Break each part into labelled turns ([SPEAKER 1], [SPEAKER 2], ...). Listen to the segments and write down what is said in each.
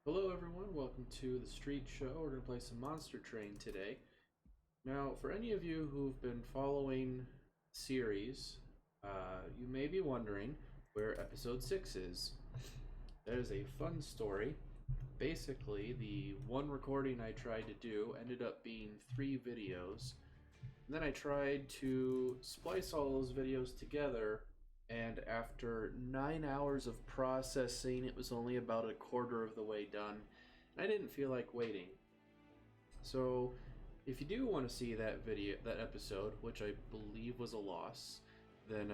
[SPEAKER 1] Hello everyone, welcome to the Street Show. We're going to play some Monster Train today. Now, for any of you who've been following the series, you may be wondering where episode 6 is. That is a fun story. Basically, the one recording I tried to do ended up being 3 videos. And then I tried to splice all those videos together, and after 9 hours of processing, it was only about a quarter of the way done. And I didn't feel like waiting. So, if you do want to see that episode, which I believe was a loss, then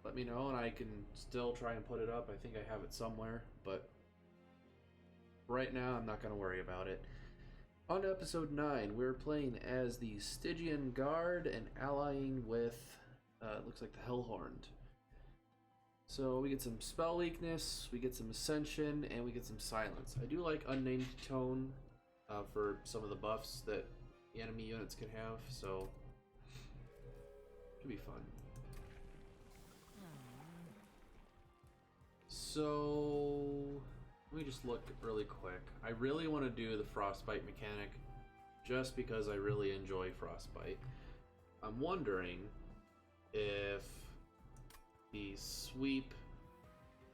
[SPEAKER 1] let me know and I can still try and put it up. I think I have it somewhere, but right now I'm not going to worry about it. On to episode 9, we're playing as the Stygian Guard and allying with, it looks like the Hellhorned. So we get some spell weakness, we get some ascension, and we get some silence. I do like unnamed tone for some of the buffs that the enemy units can have, so should be fun. So let me just look really quick. I really want to do the frostbite mechanic just because I really enjoy frostbite. I'm wondering if the sweep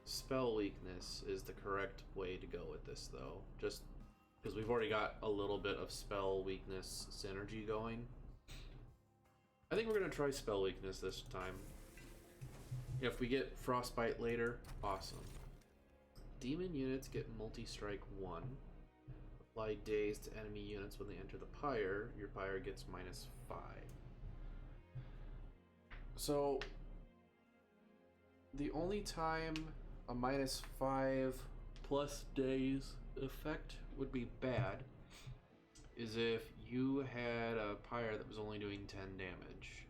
[SPEAKER 1] spell weakness is the correct way to go with this, though, just because we've already got a little bit of spell weakness synergy going. I think we're going to try spell weakness this time. If we get frostbite later, awesome. Demon units get multi-strike 1. Apply daze to enemy units when they enter the pyre. Your pyre gets -5. So the only time a -5 plus daze effect would be bad is if you had a pyre that was only doing 10 damage.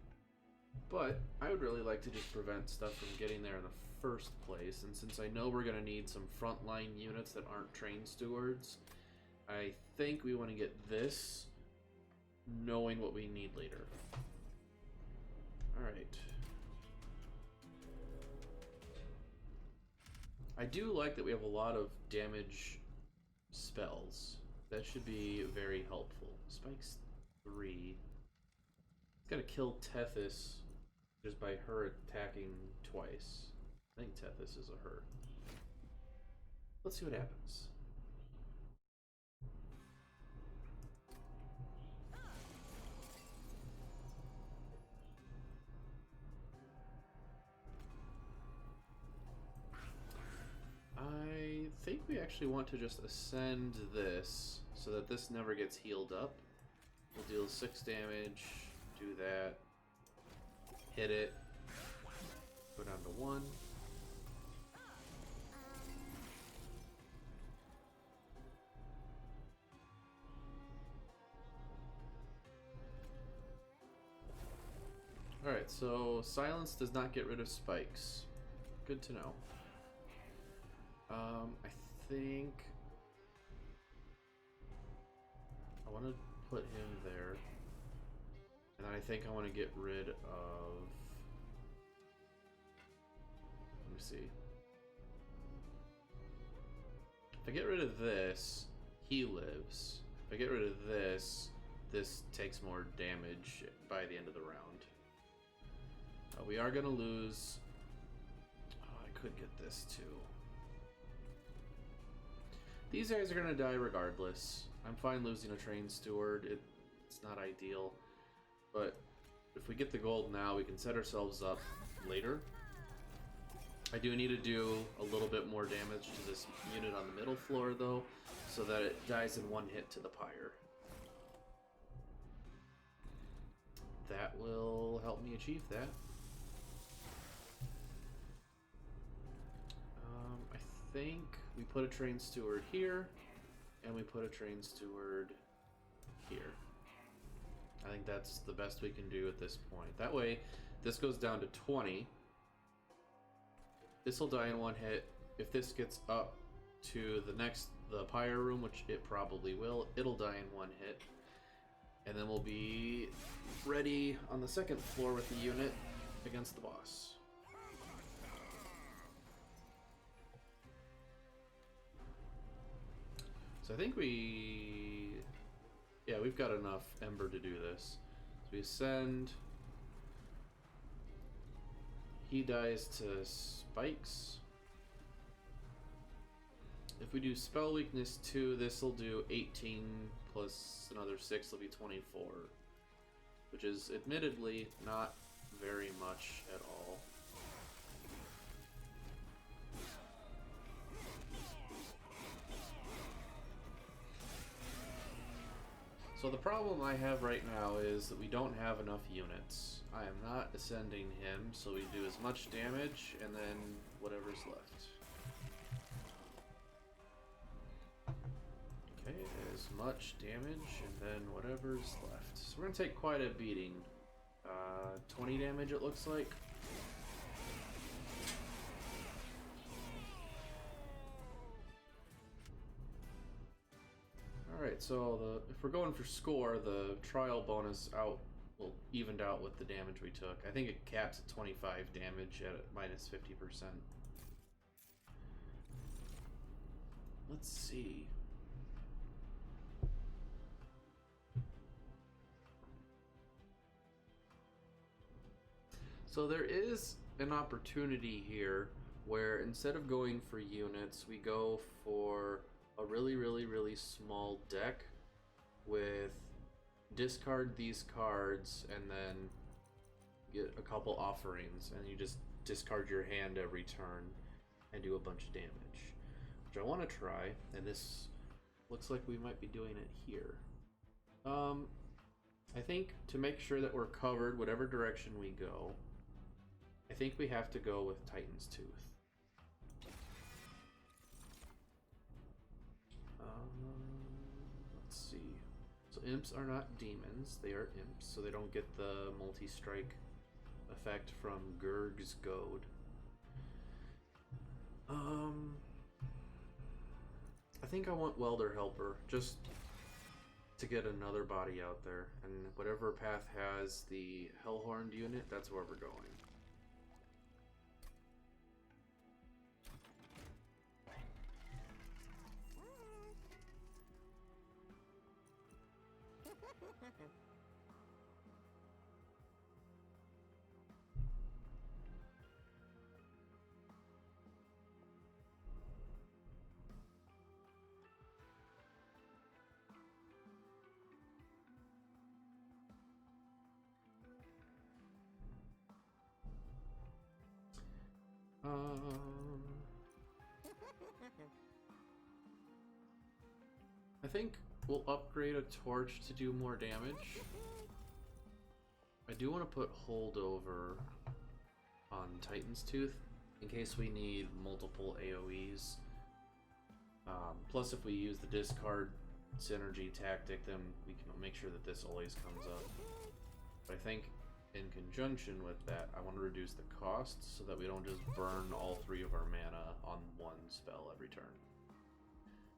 [SPEAKER 1] But I would really like to just prevent stuff from getting there in the first place, and since I know we're going to need some frontline units that aren't train stewards, I think we want to get this knowing what we need later. Alright. I do like that we have a lot of damage spells. That should be very helpful. Spikes 3. It's gonna kill Tethys just by her attacking twice. I think Tethys is a her. Let's see what happens. I think we actually want to just ascend this so that this never gets healed up. We'll deal 6 damage, do that, hit it, go down to 1. Alright, so silence does not get rid of spikes. Good to know. I think I want to put him there, and I think I want to get rid of, let me see, if I get rid of this, he lives. If I get rid of this, this takes more damage by the end of the round. We are going to lose, oh, I could get this too. These guys are going to die regardless. I'm fine losing a train steward. It's not ideal. But if we get the gold now, we can set ourselves up later. I do need to do a little bit more damage to this unit on the middle floor, though, so that it dies in 1 hit to the pyre. That will help me achieve that. I think we put a train steward here, and we put a train steward here. I think that's the best we can do at this point. That way, this goes down to 20. This will die in 1 hit. If this gets up to the pyre room, which it probably will, it'll die in 1 hit. And then we'll be ready on the 2nd floor with the unit against the boss. So I think we've got enough Ember to do this. So we send... He dies to spikes. If we do spell weakness 2, this will do 18 plus another 6 will be 24. Which is admittedly not very much at all. So the problem I have right now is that we don't have enough units. I am not ascending him, so we do as much damage and then whatever's left. Okay, as much damage and then whatever's left. So we're going to take quite a beating. 20 damage it looks like. Alright, so if we're going for score, the trial bonus evened out with the damage we took. I think it caps at 25 damage at minus 50%. Let's see. So there is an opportunity here where instead of going for units, we go for a really small deck with discard these cards and then get a couple offerings, and you just discard your hand every turn and do a bunch of damage, which I want to try, and this looks like we might be doing it here. I think to make sure that we're covered whatever direction we go, I think we have to go with Titan's Tooth. Let's see. So imps are not demons, they are imps, so they don't get the multi-strike effect from Gurg's Goad. I think I want Welder Helper, just to get another body out there, and whatever path has the Hellhorned unit, that's where we're going. I think we'll upgrade a torch to do more damage. I do want to put holdover on Titan's Tooth in case we need multiple AoEs. Plus, if we use the discard synergy tactic, then we can make sure that this always comes up. But I think in conjunction with that, I want to reduce the cost so that we don't just burn all 3 of our mana on one spell every turn.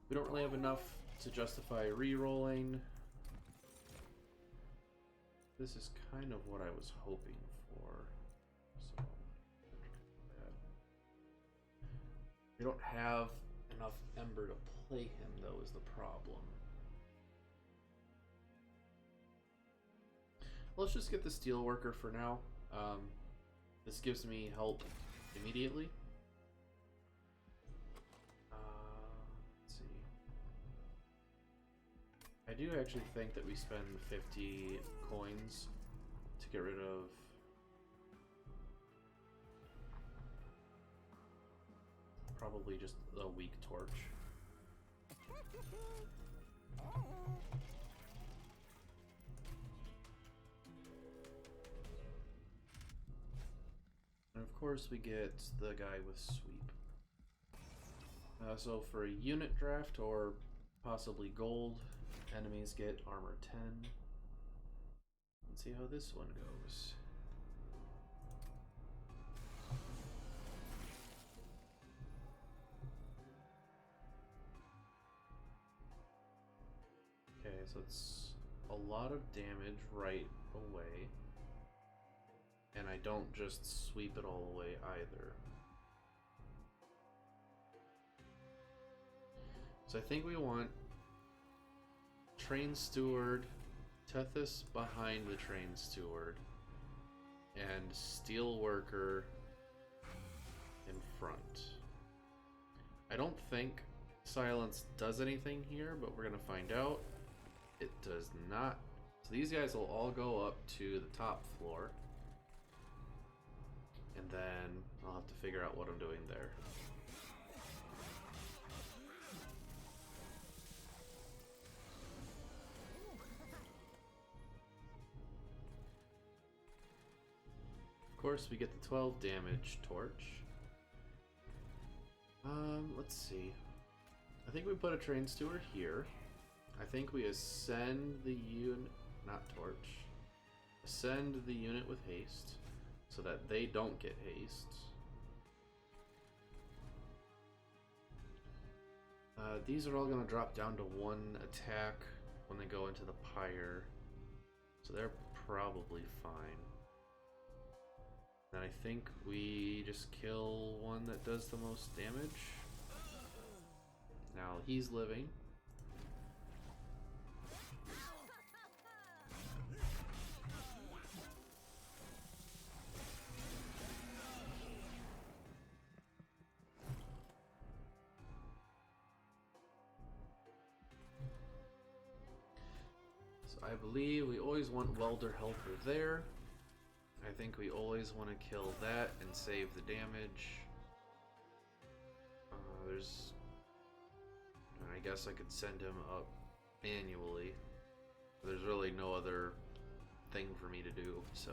[SPEAKER 1] We don't really have enough to justify re-rolling. This is kind of what I was hoping for. So we don't have enough Ember to play him, though, is the problem. Let's just get the Steelworker for now. This gives me help immediately. Let's see. I do actually think that we spend 50 coins to get rid of probably just a weak torch. And of course we get the guy with sweep. So for a unit draft or possibly gold, enemies get armor 10. Let's see how this one goes. Okay, so it's a lot of damage right away. And I don't just sweep it all away either. So I think we want train steward, Tethys behind the train steward, and steel worker in front. I don't think silence does anything here, but we're gonna find out. It does not. So these guys will all go up to the top floor, and then I'll have to figure out what I'm doing there. Of course, we get the 12 damage torch. Let's see. I think we put a train steward here. I think we ascend the unit, not torch. Ascend the unit with haste, so that they don't get haste. These are all going to drop down to 1 attack when they go into the pyre, so they're probably fine. Then I think we just kill one that does the most damage. Now he's living. So I believe we always want welder helper there. I think we always want to kill that and save the damage. I guess I could send him up manually. There's really no other thing for me to do, so.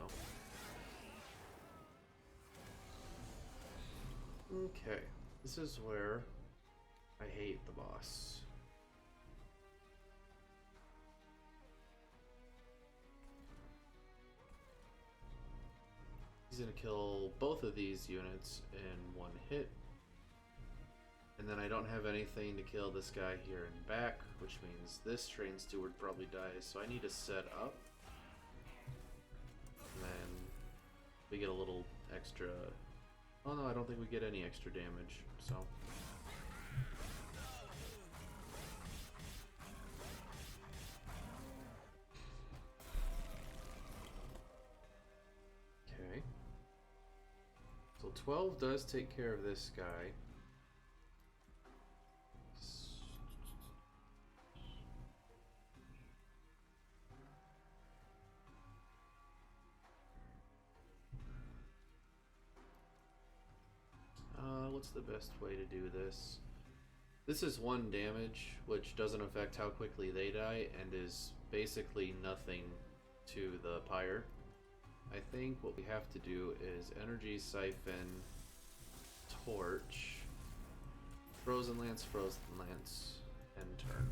[SPEAKER 1] Okay, this is where I hate the boss. He's gonna kill both of these units in 1 hit. And then I don't have anything to kill this guy here and back, which means this train steward probably dies, so I need to set up. And then we get a little extra... Oh no, I don't think we get any extra damage, so... Okay. So 12 does take care of this guy. What's the best way to do this? This is 1 damage, which doesn't affect how quickly they die, and is basically nothing to the pyre. I think what we have to do is energy siphon, torch, frozen lance, and turn.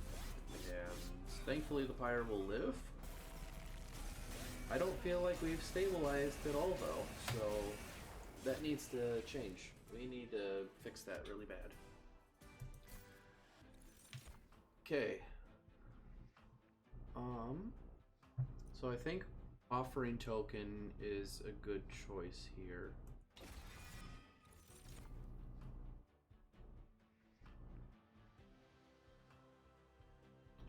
[SPEAKER 1] And thankfully the pyre will live. I don't feel like we've stabilized at all though, so that needs to change. We need to fix that really bad. Okay. So I think offering token is a good choice here.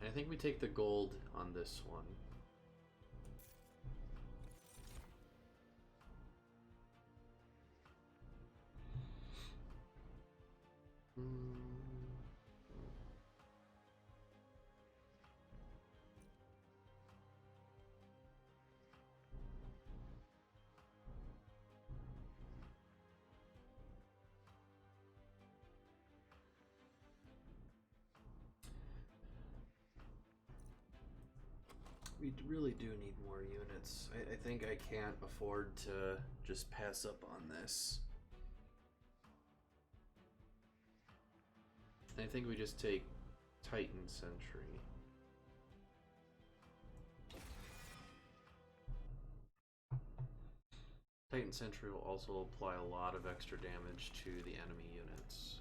[SPEAKER 1] And I think we take the gold on this one. We really do need more units. I think I can't afford to just pass up on this. I think we just take Titan Sentry. Titan Sentry will also apply a lot of extra damage to the enemy units.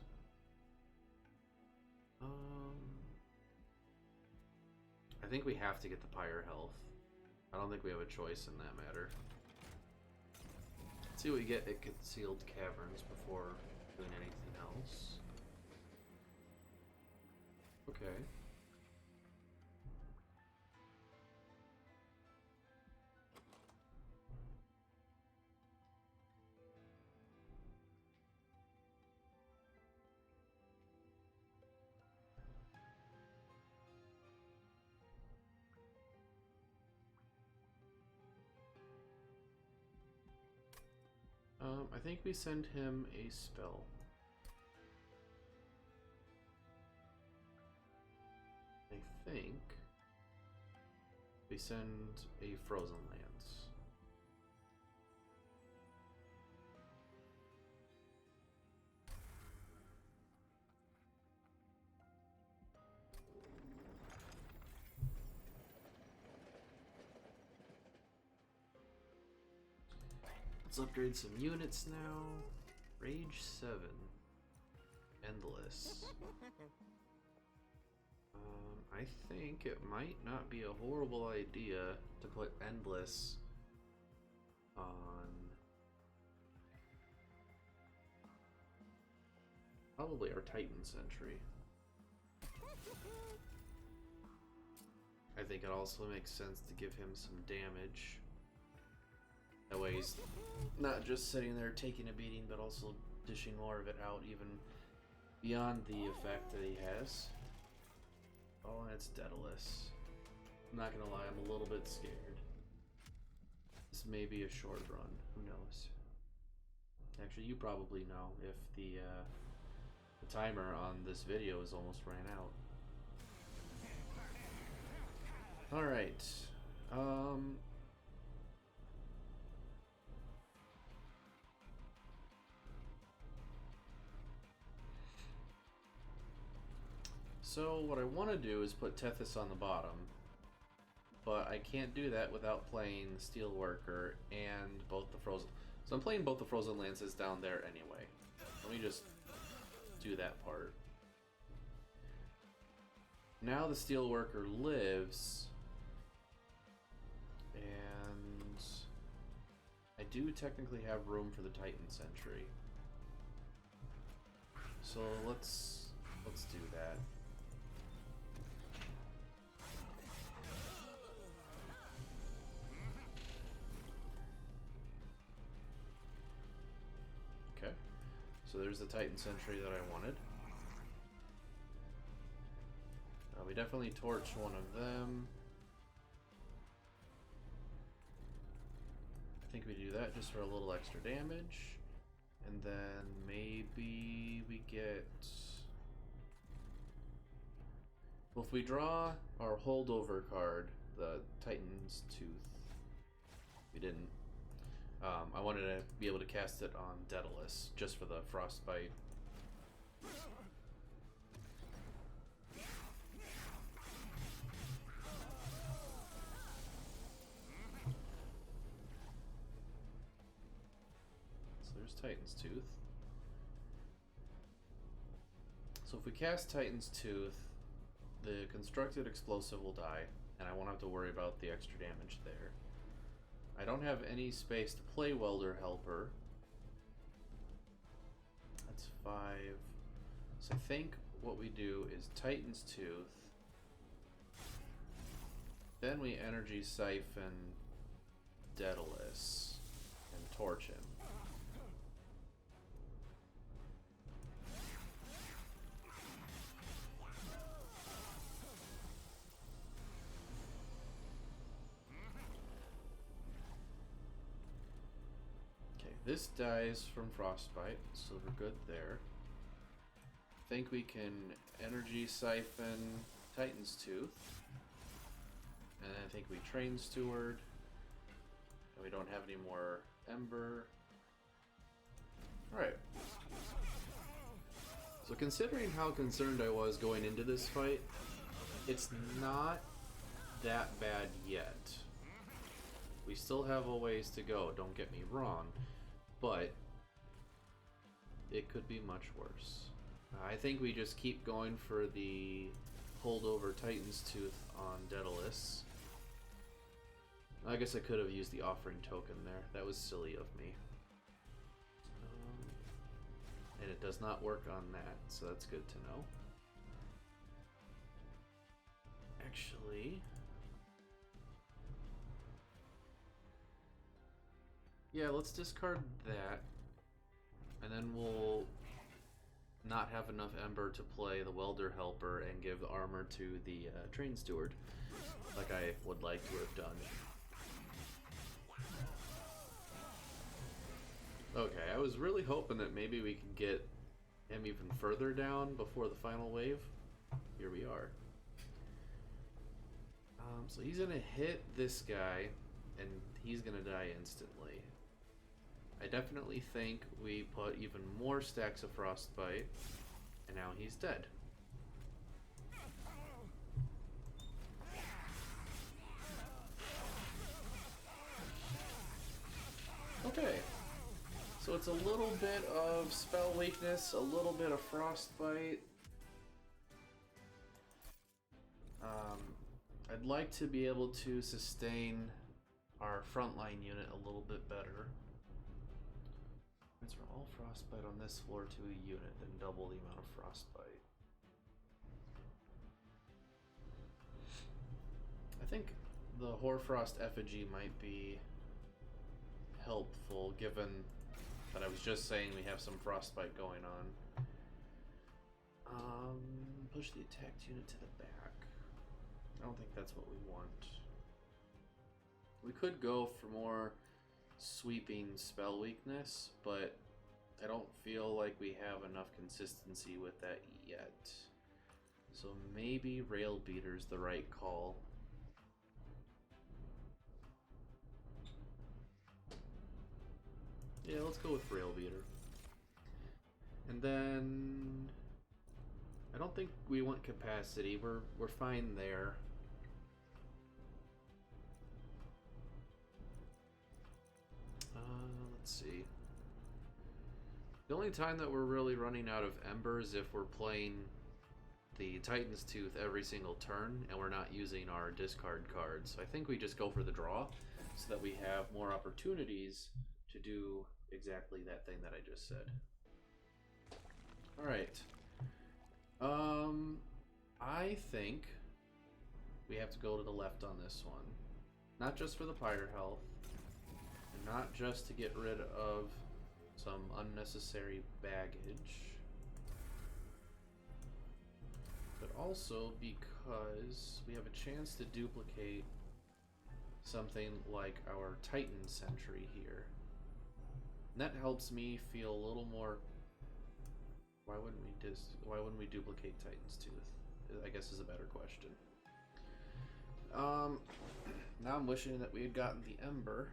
[SPEAKER 1] I think we have to get the pyre health. I don't think we have a choice in that matter. Let's see what we get at Concealed Caverns before doing anything else. Okay. I think we send him a spell. I think we send a Frozen Lance. Let's upgrade some units now. Rage 7. Endless. I think it might not be a horrible idea to put Endless on probably our Titan Sentry. I think it also makes sense to give him some damage. That way he's not just sitting there taking a beating, but also dishing more of it out even beyond the effect that he has. Oh, and it's Daedalus. I'm not gonna lie, I'm a little bit scared. This may be a short run, who knows? Actually, you probably know if the timer on this video is almost ran out. Alright. So what I want to do is put Tethys on the bottom, but I can't do that without playing the Steelworker and both the Frozen. So I'm playing both the Frozen Lances down there anyway. Let me just do that part. Now the Steelworker lives, and I do technically have room for the Titan Sentry. So let's do that. So there's the Titan Sentry that I wanted. We definitely torch one of them. I think we do that just for a little extra damage. And then maybe we get... Well, if we draw our holdover card, the Titan's Tooth, we didn't. I wanted to be able to cast it on Daedalus, just for the Frostbite. So there's Titan's Tooth. So if we cast Titan's Tooth, the constructed explosive will die, and I won't have to worry about the extra damage there. I don't have any space to play Welder Helper. That's 5. So I think what we do is Titan's Tooth. Then we Energy Siphon Daedalus and torch him. This dies from Frostbite, so we're good there. I think we can Energy Siphon Titan's Tooth. And I think we Train Steward. And we don't have any more Ember. Alright. So considering how concerned I was going into this fight, it's not that bad yet. We still have a ways to go, don't get me wrong. But it could be much worse. I think we just keep going for the holdover Titan's Tooth on Daedalus. I guess I could have used the offering token there. That was silly of me. And it does not work on that, so that's good to know. Actually... yeah, let's discard that, and then we'll not have enough Ember to play the Welder Helper and give armor to the Train Steward, like I would like to have done. Okay, I was really hoping that maybe we could get him even further down before the final wave. Here we are. So he's gonna hit this guy, and he's gonna die instantly. I definitely think we put even more stacks of Frostbite, and now he's dead. Okay, so it's a little bit of spell weakness, a little bit of Frostbite. I'd like to be able to sustain our frontline unit a little bit better. Transfer all Frostbite on this floor to a unit, then double the amount of Frostbite. I think the Hoarfrost effigy might be helpful, given that I was just saying we have some Frostbite going on. Push the attacked unit to the back. I don't think that's what we want. We could go for more sweeping spell weakness, but I don't feel like we have enough consistency with that yet. So maybe Rail Beater's the right call. Yeah, let's go with Rail Beater. And then I don't think we want capacity. We're fine there. Let's see. The only time that we're really running out of embers if we're playing the Titan's Tooth every single turn and we're not using our discard cards. I think we just go for the draw so that we have more opportunities to do exactly that thing that I just said. Alright. I think we have to go to the left on this one. Not just for the pyre health, and not just to get rid of some unnecessary baggage, but also because we have a chance to duplicate something like our Titan Sentry here. And that helps me feel a little more. Why wouldn't we duplicate Titan's Tooth? I guess is a better question. Now I'm wishing that we had gotten the Ember.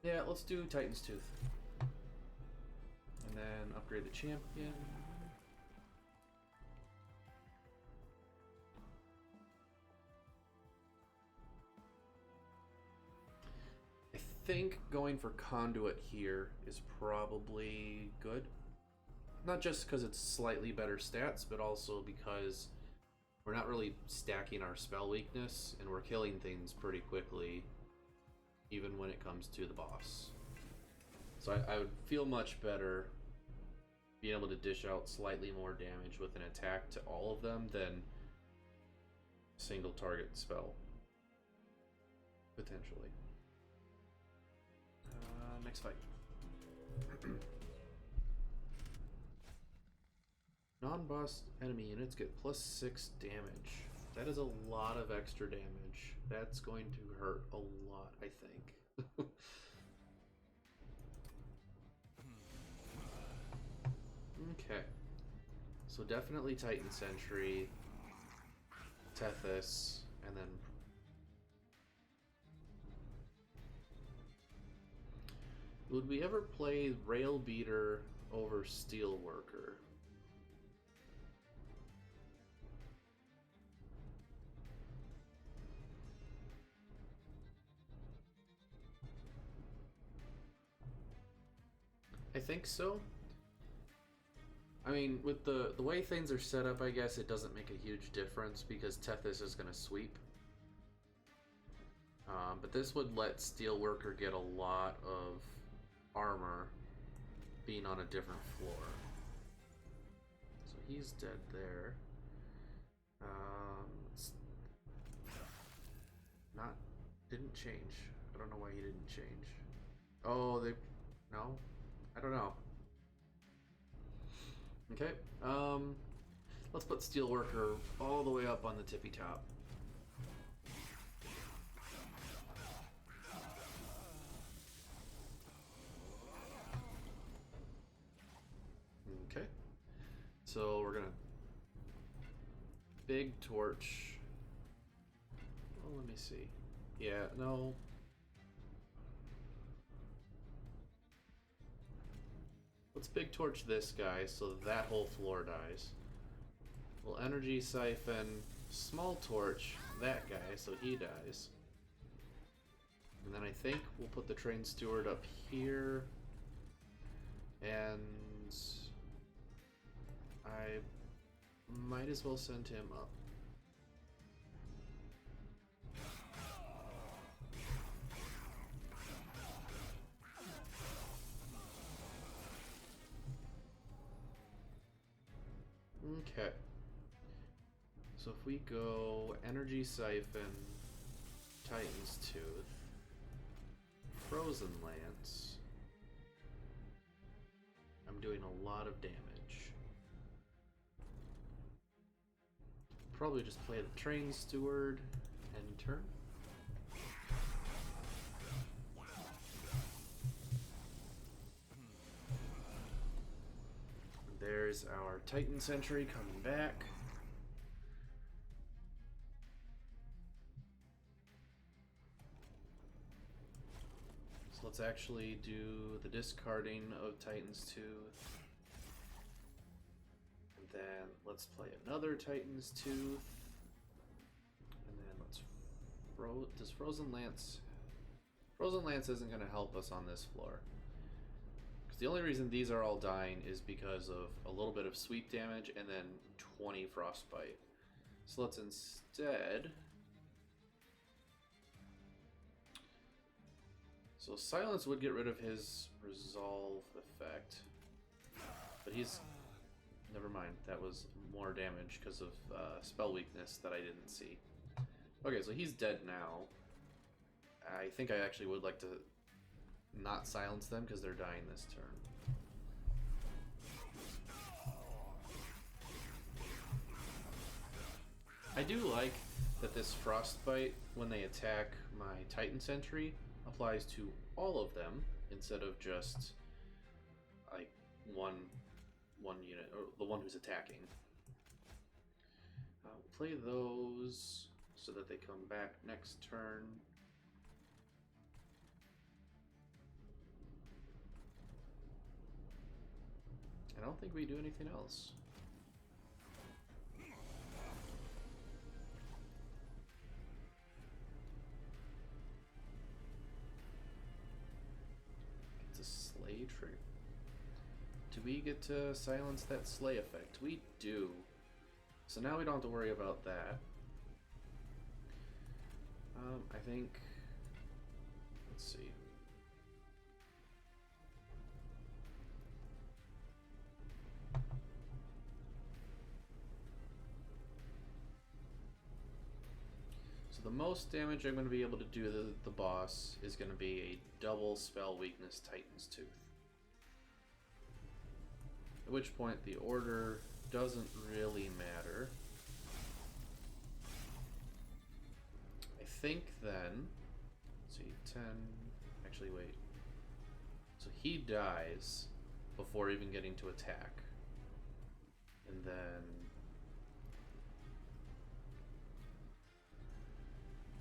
[SPEAKER 1] Yeah, let's do Titan's Tooth. And then upgrade the champion. I think going for Conduit here is probably good. Not just because it's slightly better stats, but also because we're not really stacking our spell weakness, and we're killing things pretty quickly, even when it comes to the boss. So I would feel much better being able to dish out slightly more damage with an attack to all of them than single target spell, potentially. Next fight. Non-boss enemy units get +6 damage. That is a lot of extra damage. That's going to hurt a lot, I think. Okay. So definitely Titan Sentry, Tethys, and then would we ever play Rail Beater over Steelworker? I think so. I mean, with the way things are set up, I guess it doesn't make a huge difference because Tethys is going to sweep. But this would let Steelworker get a lot of armor being on a different floor. So he's dead there. Didn't change. I don't know why he didn't change. Oh, no? I don't know. Okay, let's put Steelworker all the way up on the tippy top. big torch... Oh, let me see. Yeah, no. Let's big torch this guy so that whole floor dies. We'll energy siphon small torch that guy so he dies. And then I think we'll put the train steward up here. And I might as well send him up. Okay. So if we go Energy Siphon, Titan's Tooth, Frozen Lance, I'm doing a lot of damage. Probably just play the Train Steward and turn. There's our Titan Sentry coming back. So let's actually do the discarding of Titan's Tooth. And then let's play another Titan's Tooth. And then let's does Frozen Lance... Frozen Lance isn't going to help us on this floor. The only reason these are all dying is because of a little bit of sweep damage and then 20 frostbite. So let's instead... So silence would get rid of his resolve effect. But he's... Never mind, that was more damage because of spell weakness that I didn't see. Okay, so he's dead now. I think I actually would like to not silence them because they're dying this turn. I do like that this frostbite, when they attack my Titan Sentry, applies to all of them instead of just like one unit, or the one who's attacking. Play those so that they come back next turn. I don't think we do anything else. It's a slay trigger. Do we get to silence that slay effect? We do. So now we don't have to worry about that. I think... Let's see. So the most damage I'm going to be able to do to the boss is going to be a double spell weakness Titan's Tooth. At which point the order doesn't really matter. I think then, let's see, 10, actually wait. So he dies before even getting to attack. And then,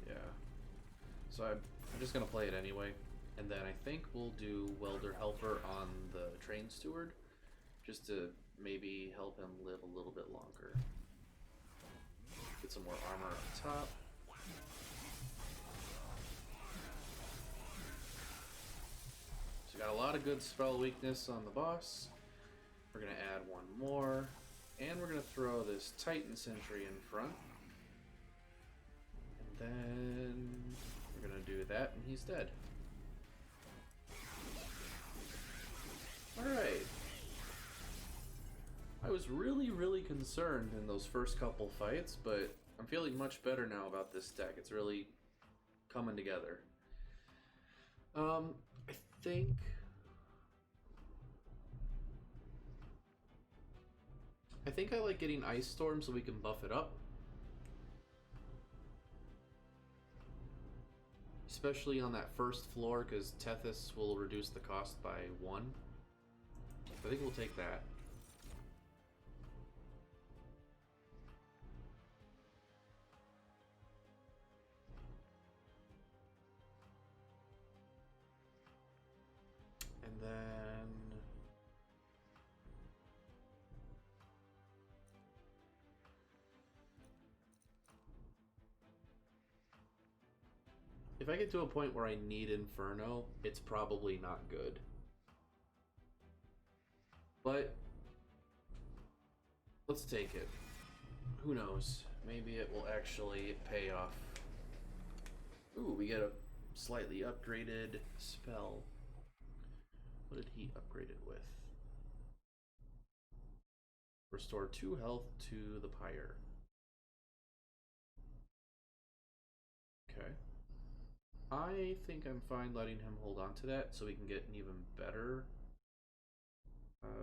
[SPEAKER 1] yeah. So I'm just gonna play it anyway. And then I think we'll do Welder Helper on the Train Steward, just to maybe help him live a little bit longer. Get some more armor up top. So we got a lot of good spell weakness on the boss. We're gonna add one more, and we're gonna throw this Titan Sentry in front. And then we're gonna do that, and he's dead. Alright. I was really concerned in those first couple fights, but I'm feeling much better now about this deck. It's really coming together. I think I like getting Ice Storm so we can buff it up. Especially on that first floor, because Tethys will reduce the cost by 1. I think we'll take that. if I get to a point where I need Inferno, it's probably not good. But let's take it. Who knows? Maybe it will actually pay off. Ooh, we get a slightly upgraded spell. What did he upgrade it with? Restore 2 health to the pyre. Okay. I think I'm fine letting him hold on to that so we can get an even better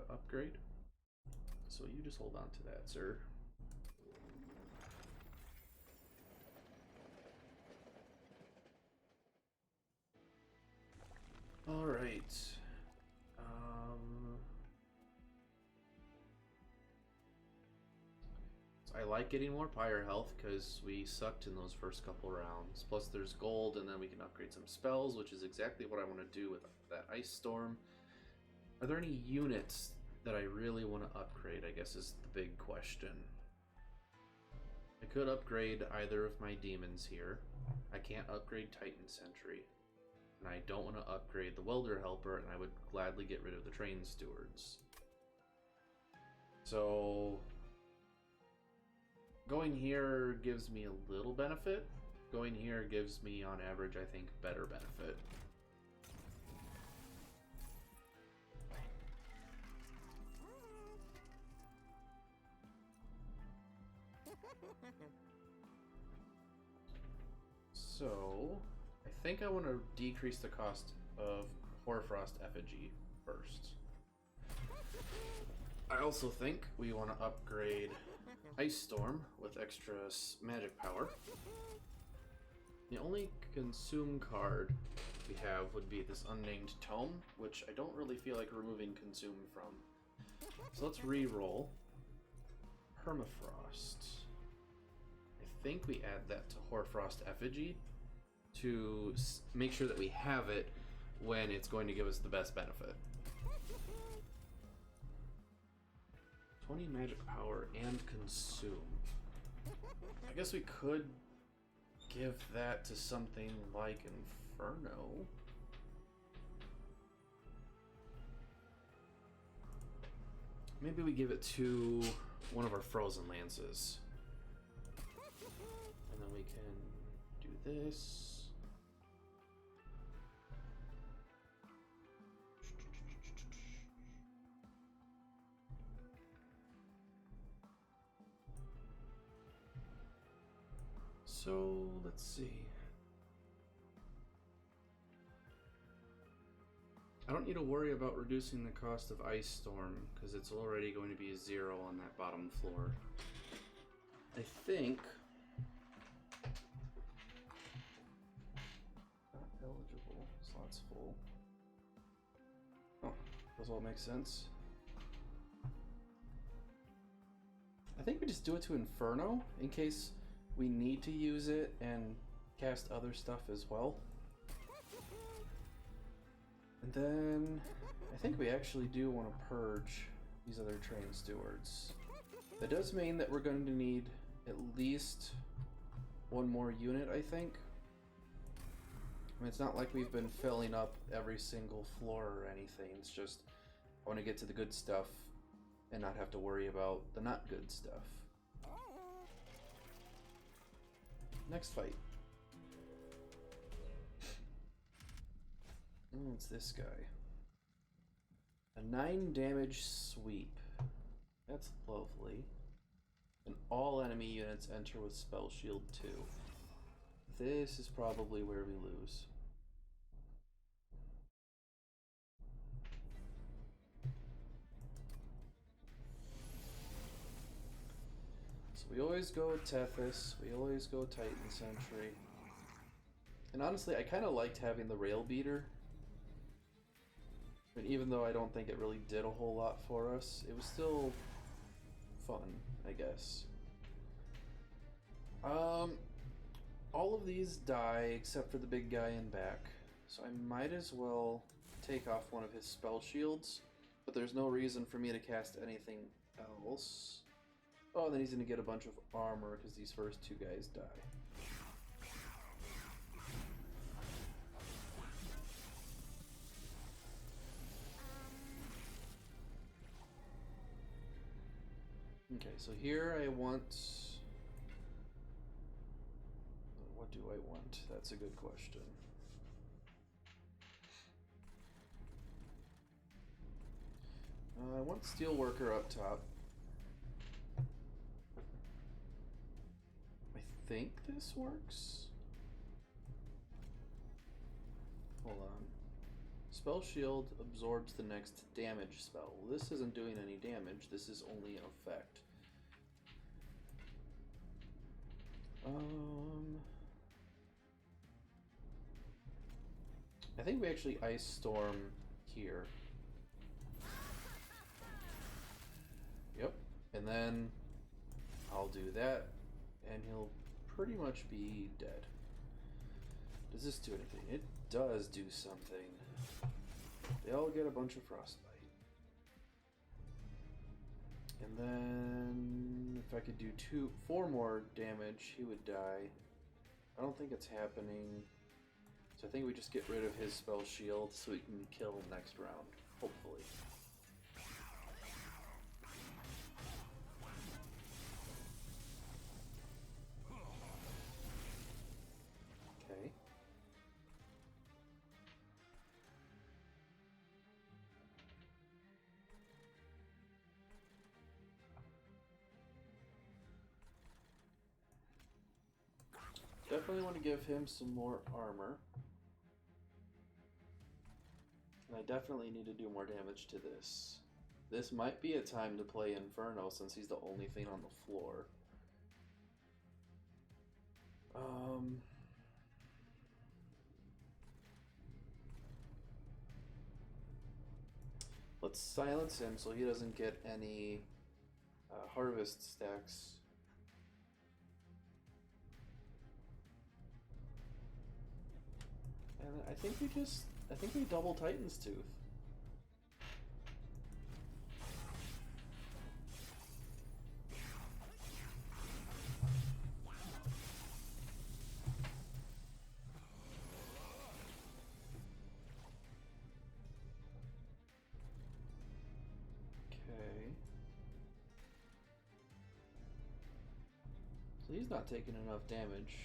[SPEAKER 1] upgrade. So you just hold on to that, sir. All right. I like getting more pyre health because we sucked in those first couple rounds. Plus there's gold, and then we can upgrade some spells, which is exactly what I want to do with that Ice Storm. Are there any units that I really want to upgrade, I guess is the big question. I could upgrade either of my demons here. I can't upgrade Titan Sentry. And I don't want to upgrade the Welder Helper, and I would gladly get rid of the Train Stewards. So going here gives me a little benefit. Going here gives me, on average, I think, better benefit. So, I think I want to decrease the cost of Hoarfrost Effigy first. I also think we want to upgrade Ice Storm with extra magic power. The only consume card we have would be this unnamed tome, which I don't really feel like removing consume from. So let's re-roll Permafrost. I think we add that to Hoarfrost Effigy to make sure that we have it when it's going to give us the best benefit. 20 magic power and consume. I guess we could give that to something like Inferno. Maybe we give it to one of our Frozen Lances. And then we can do this. So, let's see. I don't need to worry about reducing the cost of Ice Storm, because it's already going to be 0 on that bottom floor. I think... Not eligible. Slot's full. Oh, does all make sense? I think we just do it to Inferno, in case we need to use it and cast other stuff as well. And then I think we actually do want to purge these other Train Stewards. That does mean that we're going to need at least one more unit, I think. I mean, it's not like we've been filling up every single floor or anything. It's just I want to get to the good stuff and not have to worry about the not good stuff. Next fight. It's this guy. A 9 damage sweep. That's lovely. And all enemy units enter with Spell Shield 2. This is probably where we lose. So we always go Tethys, we always go Titan Sentry. And honestly, I kind of liked having the Rail Beater. I mean, even though I don't think it really did a whole lot for us, it was still fun, I guess. All of these die except for the big guy in back, so I might as well take off one of his spell shields, but there's no reason for me to cast anything else. Oh, and then he's going to get a bunch of armor because these first two guys die. Okay, so here I want... What do I want? That's a good question. I want Steelworker up top. I think this works. Hold on. Spell Shield absorbs the next damage spell. Well, this isn't doing any damage. This is only an effect. I think we actually Ice Storm here. Yep. And then I'll do that, and he'll pretty much be dead. Does this do anything? It does do something. They all get a bunch of frostbite. And then if I could do 4 more damage, he would die. I don't think it's happening. So I think we just get rid of his spell shield so we can kill him next round, hopefully. Okay. Definitely want to give him some more armor. And I definitely need to do more damage to this. This might be a time to play Inferno since he's the only thing on the floor. Let's silence him so he doesn't get any harvest stacks. And I think we double Titan's Tooth. Okay. So he's not taking enough damage.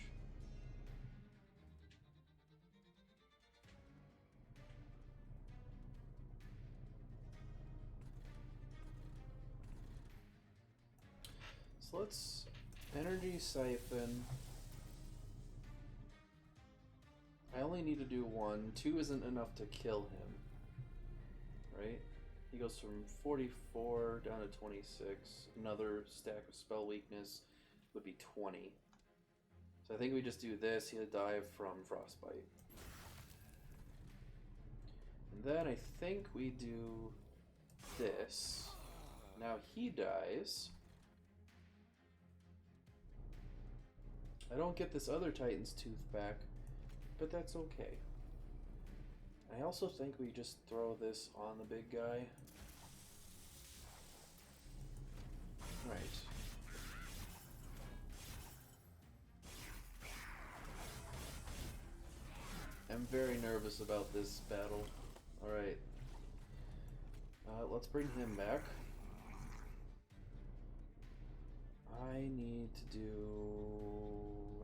[SPEAKER 1] So let's energy siphon. I only need to do 1. 2 isn't enough to kill him. Right? He goes from 44 down to 26. Another stack of spell weakness would be 20. So I think we just do this. He'll die from frostbite. And then I think we do this. Now he dies. I don't get this other Titan's Tooth back, but that's okay. I also think we just throw this on the big guy. Right. I'm very nervous about this battle. Alright. Let's bring him back. I need to do...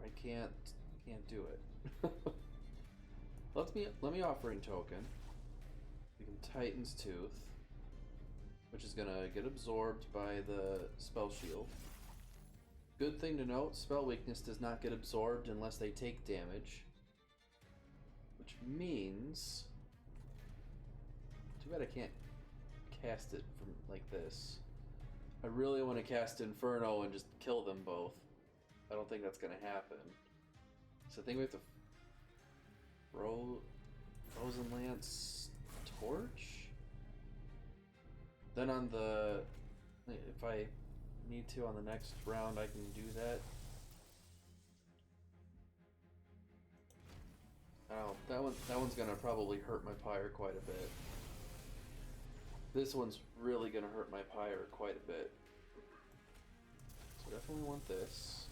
[SPEAKER 1] I can't do it. Let me Offering Token. We can Titan's Tooth, which is gonna get absorbed by the spell shield. Good thing to note, spell weakness does not get absorbed unless they take damage. Which means... Too bad I can't cast it from like this. I really want to cast Inferno and just kill them both. I don't think that's gonna happen. So I think we have to Frozen Lance Torch? Then on the... If I need to on the next round I can do that. Oh, that one's gonna probably hurt my Pyre quite a bit. This one's really gonna hurt my Pyre quite a bit. So definitely want this.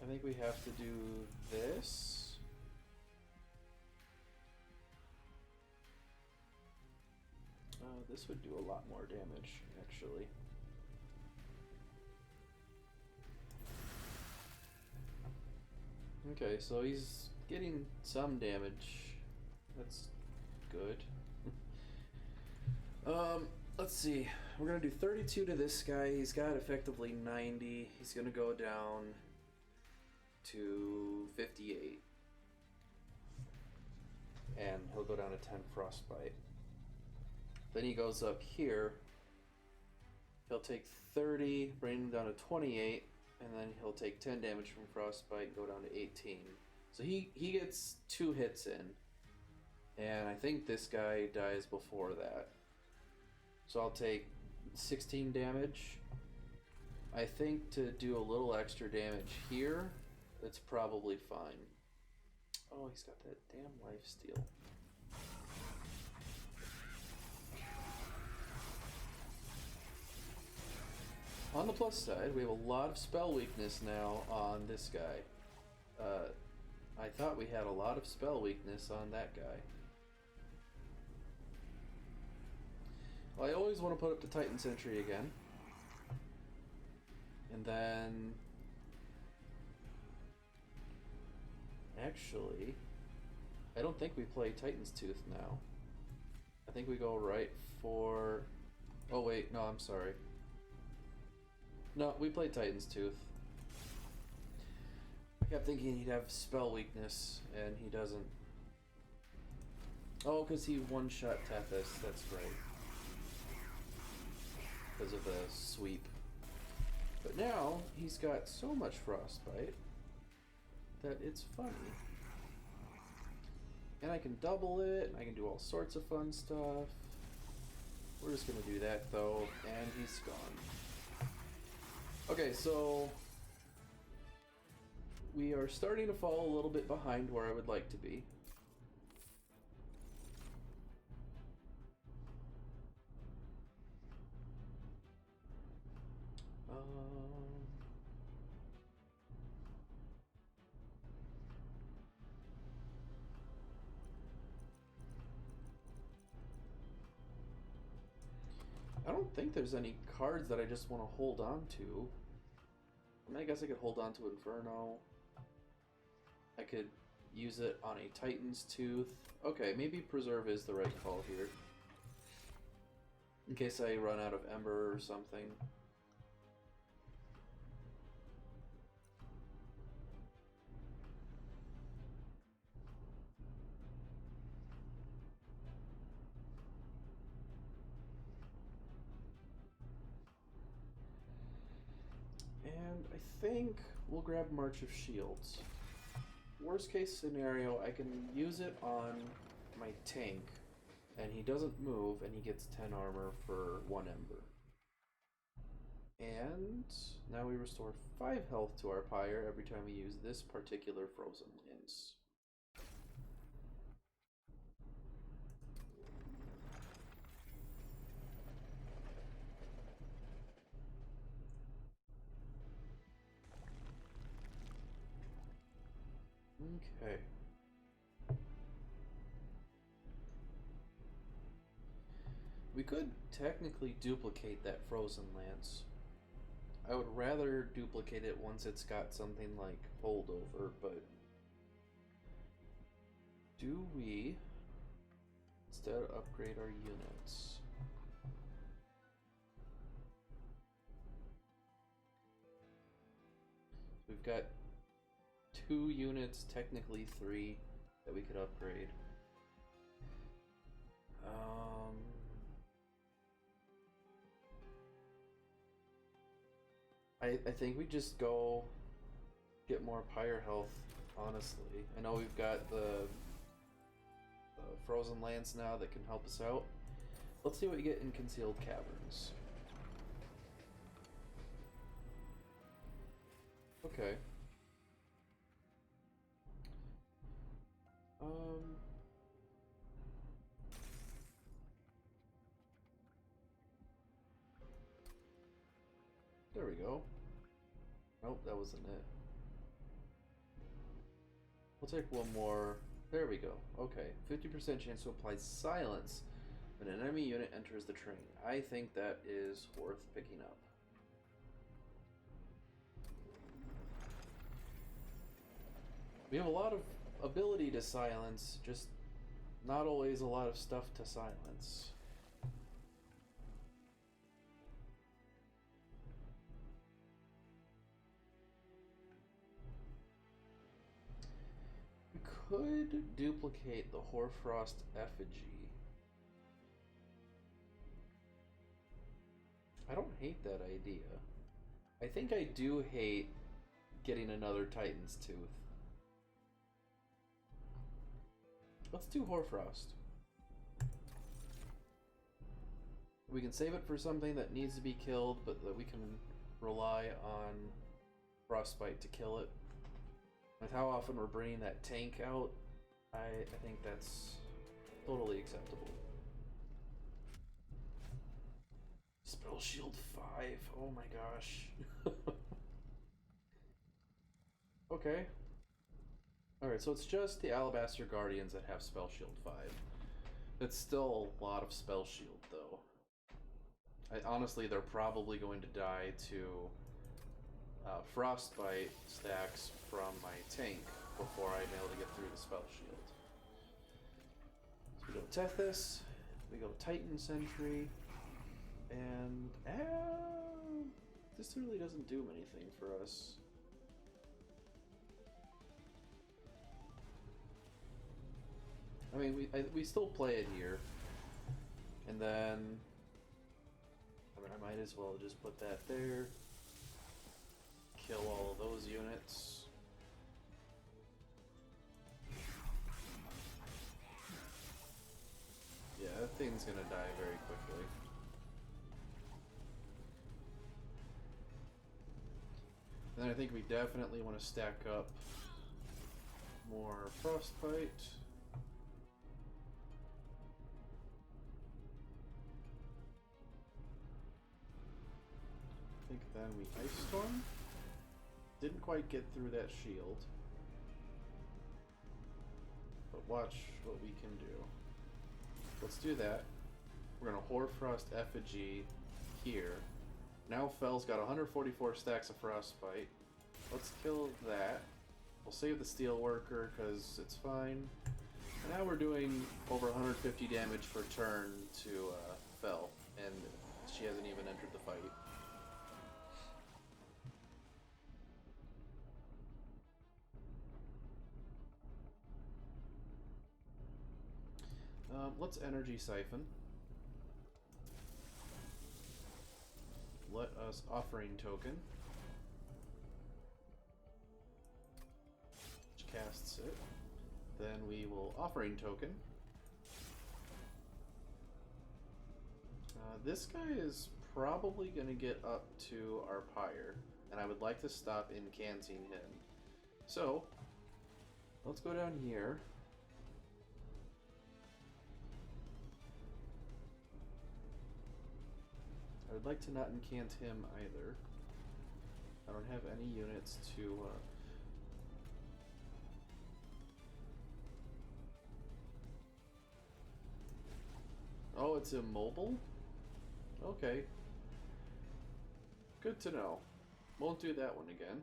[SPEAKER 1] I think we have to do this. this would do a lot more damage, actually. Okay, so he's getting some damage. That's good. Let's see. We're gonna do 32 to this guy. He's got effectively 90. He's gonna go down to 58. And he'll go down to 10 frostbite. Then he goes up here. He'll take 30, bring him down to 28, and then he'll take 10 damage from frostbite and go down to 18. So he gets 2 hits in. And I think this guy dies before that. So I'll take 16 damage. I think to do a little extra damage here, that's probably fine. Oh, he's got that damn lifesteal. On the plus side, we have a lot of spell weakness now on this guy. I thought we had a lot of spell weakness on that guy. Well, I always want to put up the Titan Sentry again. And then... Actually, I don't think we play Titan's Tooth now. I think we go right for... Oh wait, no, I'm sorry. No, we play Titan's Tooth. I kept thinking he'd have spell weakness, and he doesn't. Oh, because he one-shot Tethys, that's right. Because of the sweep. But now, he's got so much frostbite that it's funny. And I can double it, and I can do all sorts of fun stuff. We're just gonna do that though, and he's gone. Okay, so we are starting to fall a little bit behind where I would like to be. I don't think there's any cards that I just want to hold on to. I mean, I guess I could hold on to Inferno. I could use it on a Titan's Tooth. Okay, maybe Preserve is the right call here. In case I run out of Ember or something. And I think we'll grab March of Shields. Worst case scenario, I can use it on my tank, and he doesn't move, and he gets 10 armor for 1 Ember. And now we restore 5 health to our Pyre every time we use this particular Frozen Lance. Okay. We could technically duplicate that Frozen Lance. I would rather duplicate it once it's got something like holdover, but do we instead upgrade our units? We've got 2 units, technically 3, that we could upgrade. I think we just go get more Pyre health, honestly. I know we've got the Frozen Lance now that can help us out. Let's see what we get in Concealed Caverns. Okay. There we go. Nope, that wasn't it. We'll take one more. There we go. Okay. 50% chance to apply silence When an enemy unit enters the train, I think that is worth picking up. We have a lot of ability to silence, just not always a lot of stuff to silence. We could duplicate the Hoarfrost effigy. I don't hate that idea. I think I do hate getting another Titan's Tooth. Let's do Hoarfrost. We can save it for something that needs to be killed, but that we can rely on Frostbite to kill it. With how often we're bringing that tank out, I think that's totally acceptable. Spell Shield 5, oh my gosh. Okay. Alright, so it's just the Alabaster Guardians that have Spell Shield 5. It's still a lot of Spell Shield, though. Honestly, they're probably going to die to Frostbite stacks from my tank before I'm able to get through the Spell Shield. So we go Tethys, we go Titan Sentry, and this really doesn't do anything for us. I mean, we still play it here, and then I might as well just put that there. Kill all of those units. Yeah, that thing's gonna die very quickly. And then I think we definitely want to stack up more Frostbite. I think then we Ice Storm. Didn't quite get through that shield. But watch what we can do. Let's do that. We're gonna Hoarfrost Effigy here. Now Fell's got 144 stacks of Frostbite. Let's kill that. We'll save the Steelworker because it's fine. And now we're doing over 150 damage per turn to Fell, and she hasn't even entered the fight. Let's Energy Siphon. Let us Offering Token. Which casts it. Then we will Offering Token. This guy is probably going to get up to our Pyre, and I would like to stop incanting him. So, let's go down here. I would like to not incant him either. I don't have any units to... Oh, it's immobile? Okay. Good to know. Won't do that one again.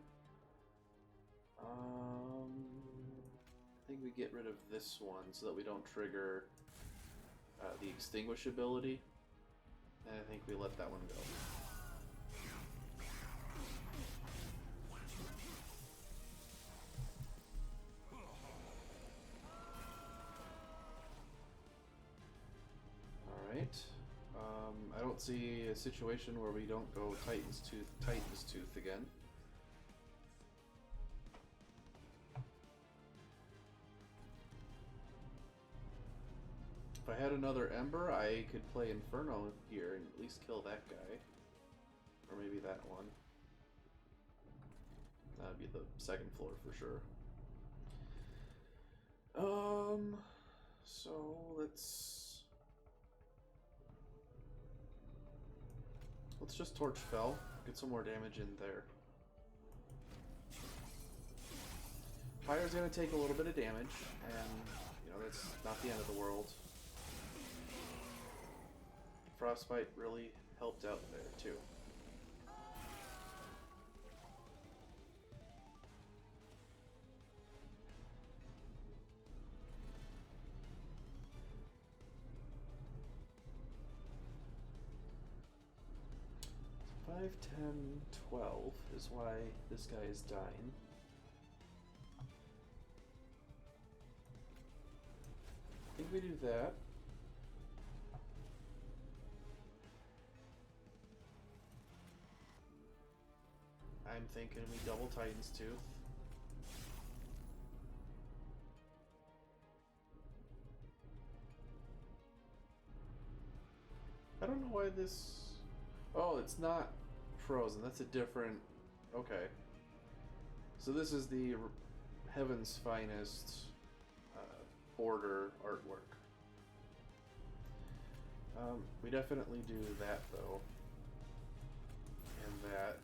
[SPEAKER 1] I think we get rid of this one so that we don't trigger the Extinguish ability. And I think we let that one go. Alright. I don't see a situation where we don't go Titan's Tooth again. If I had another Ember, I could play Inferno here and at least kill that guy. Or maybe that one. That'd be the second floor for sure. So let's just Torch Fell, get some more damage in there. Pyre's gonna take a little bit of damage, and you know, that's not the end of the world. Frostbite really helped out there too. So 5, 10, 12 is why this guy is dying. I think we do that. I'm thinking we double Titan's Tooth. I don't know why this... Oh, it's not frozen. That's a different... Okay. So this is the Heaven's Finest border artwork. We definitely do that, though. And that.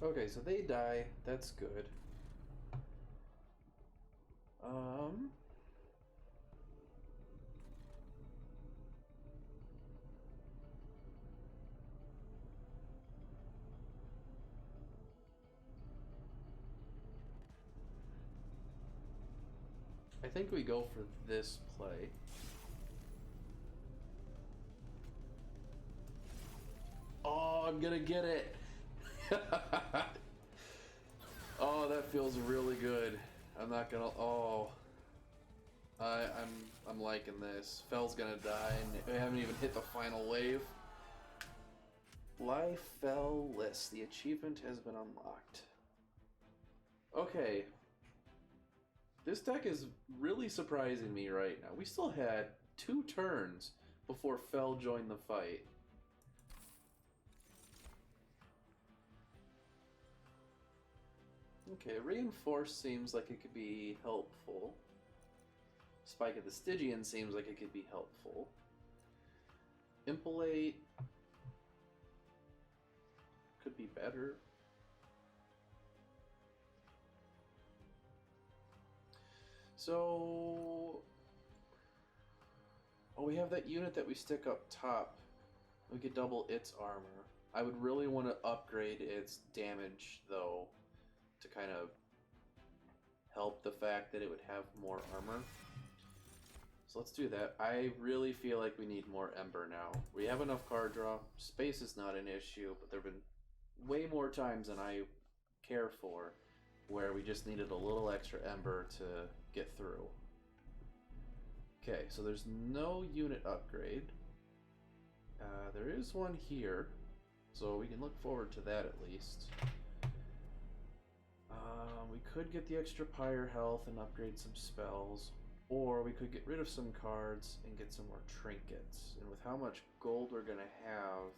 [SPEAKER 1] Okay, so they die. That's good. I think we go for this play. Oh, I'm gonna get it. Oh, that feels really good. I'm not gonna. Oh, I'm liking this. Fell's gonna die, and we haven't even hit the final wave. Life Fell List. The achievement has been unlocked. Okay. This deck is really surprising me right now. We still had 2 turns before Fell joined the fight. Okay, Reinforce seems like it could be helpful. Spike of the Stygian seems like it could be helpful. Impelate could be better. So... Oh, we have that unit that we stick up top. We could double its armor. I would really want to upgrade its damage, though, to kind of help the fact that it would have more armor. So let's do that. I really feel like we need more Ember now. We have enough card draw. Space is not an issue, but there have been way more times than I care for where we just needed a little extra Ember to get through. Okay, so there's no unit upgrade. There is one here, so we can look forward to that at least. We could get the extra Pyre health and upgrade some spells, or we could get rid of some cards and get some more trinkets. And with how much gold we're going to have,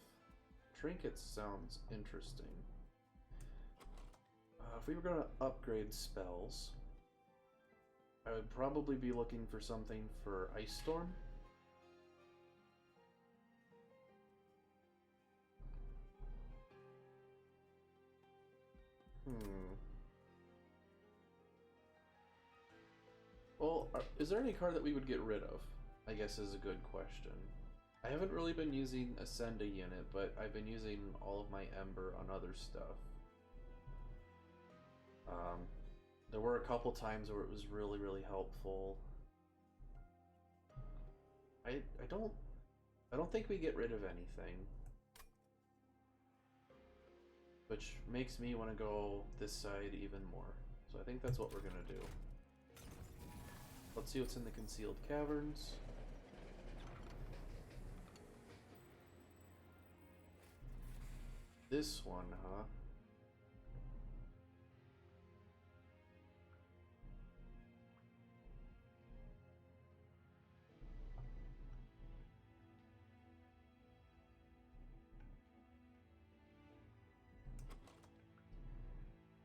[SPEAKER 1] trinkets sounds interesting. If we were going to upgrade spells, I would probably be looking for something for Ice Storm. Well, is there any card that we would get rid of? I guess is a good question. I haven't really been using Ascend a unit, but I've been using all of my Ember on other stuff. There were a couple times where it was really, really helpful. I don't think we get rid of anything, which makes me want to go this side even more. So I think that's what we're gonna do. Let's see what's in the Concealed Caverns. This one, huh?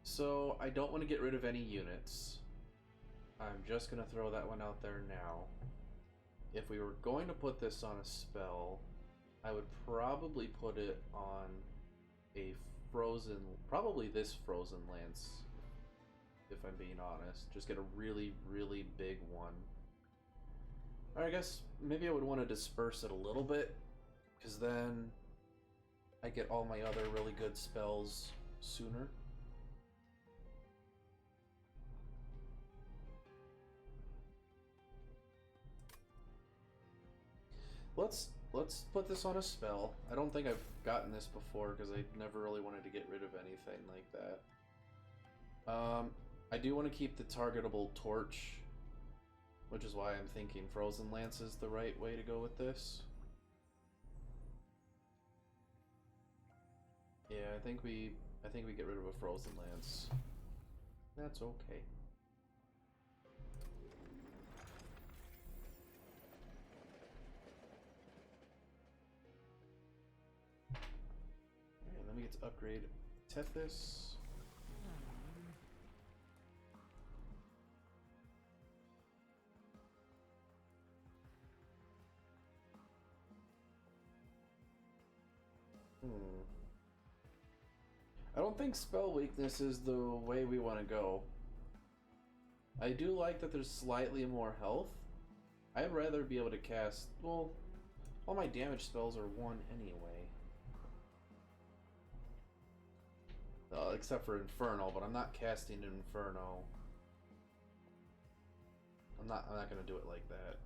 [SPEAKER 1] So, I don't want to get rid of any units. I'm just going to throw that one out there now. if we were going to put this on a spell, I would probably put it on a frozen, probably this frozen lance, if I'm being honest. Just get a really, really big one. Or I guess maybe I would want to disperse it a little bit, because then I get all my other really good spells sooner. Let's put this on a spell. I don't think I've gotten this before because I never really wanted to get rid of anything like that. I do want to keep the targetable torch, which is why I'm thinking Frozen Lance is the right way to go with this. Yeah, I think we get rid of a Frozen Lance. That's okay. Alright, let me get to upgrade Tethys. I don't think spell weakness is the way we want to go. I do like that there's slightly more health. I'd rather be able to cast, well, all my damage spells are 1 anyway. Except for Inferno, but I'm not casting Inferno. I'm not gonna do it like that.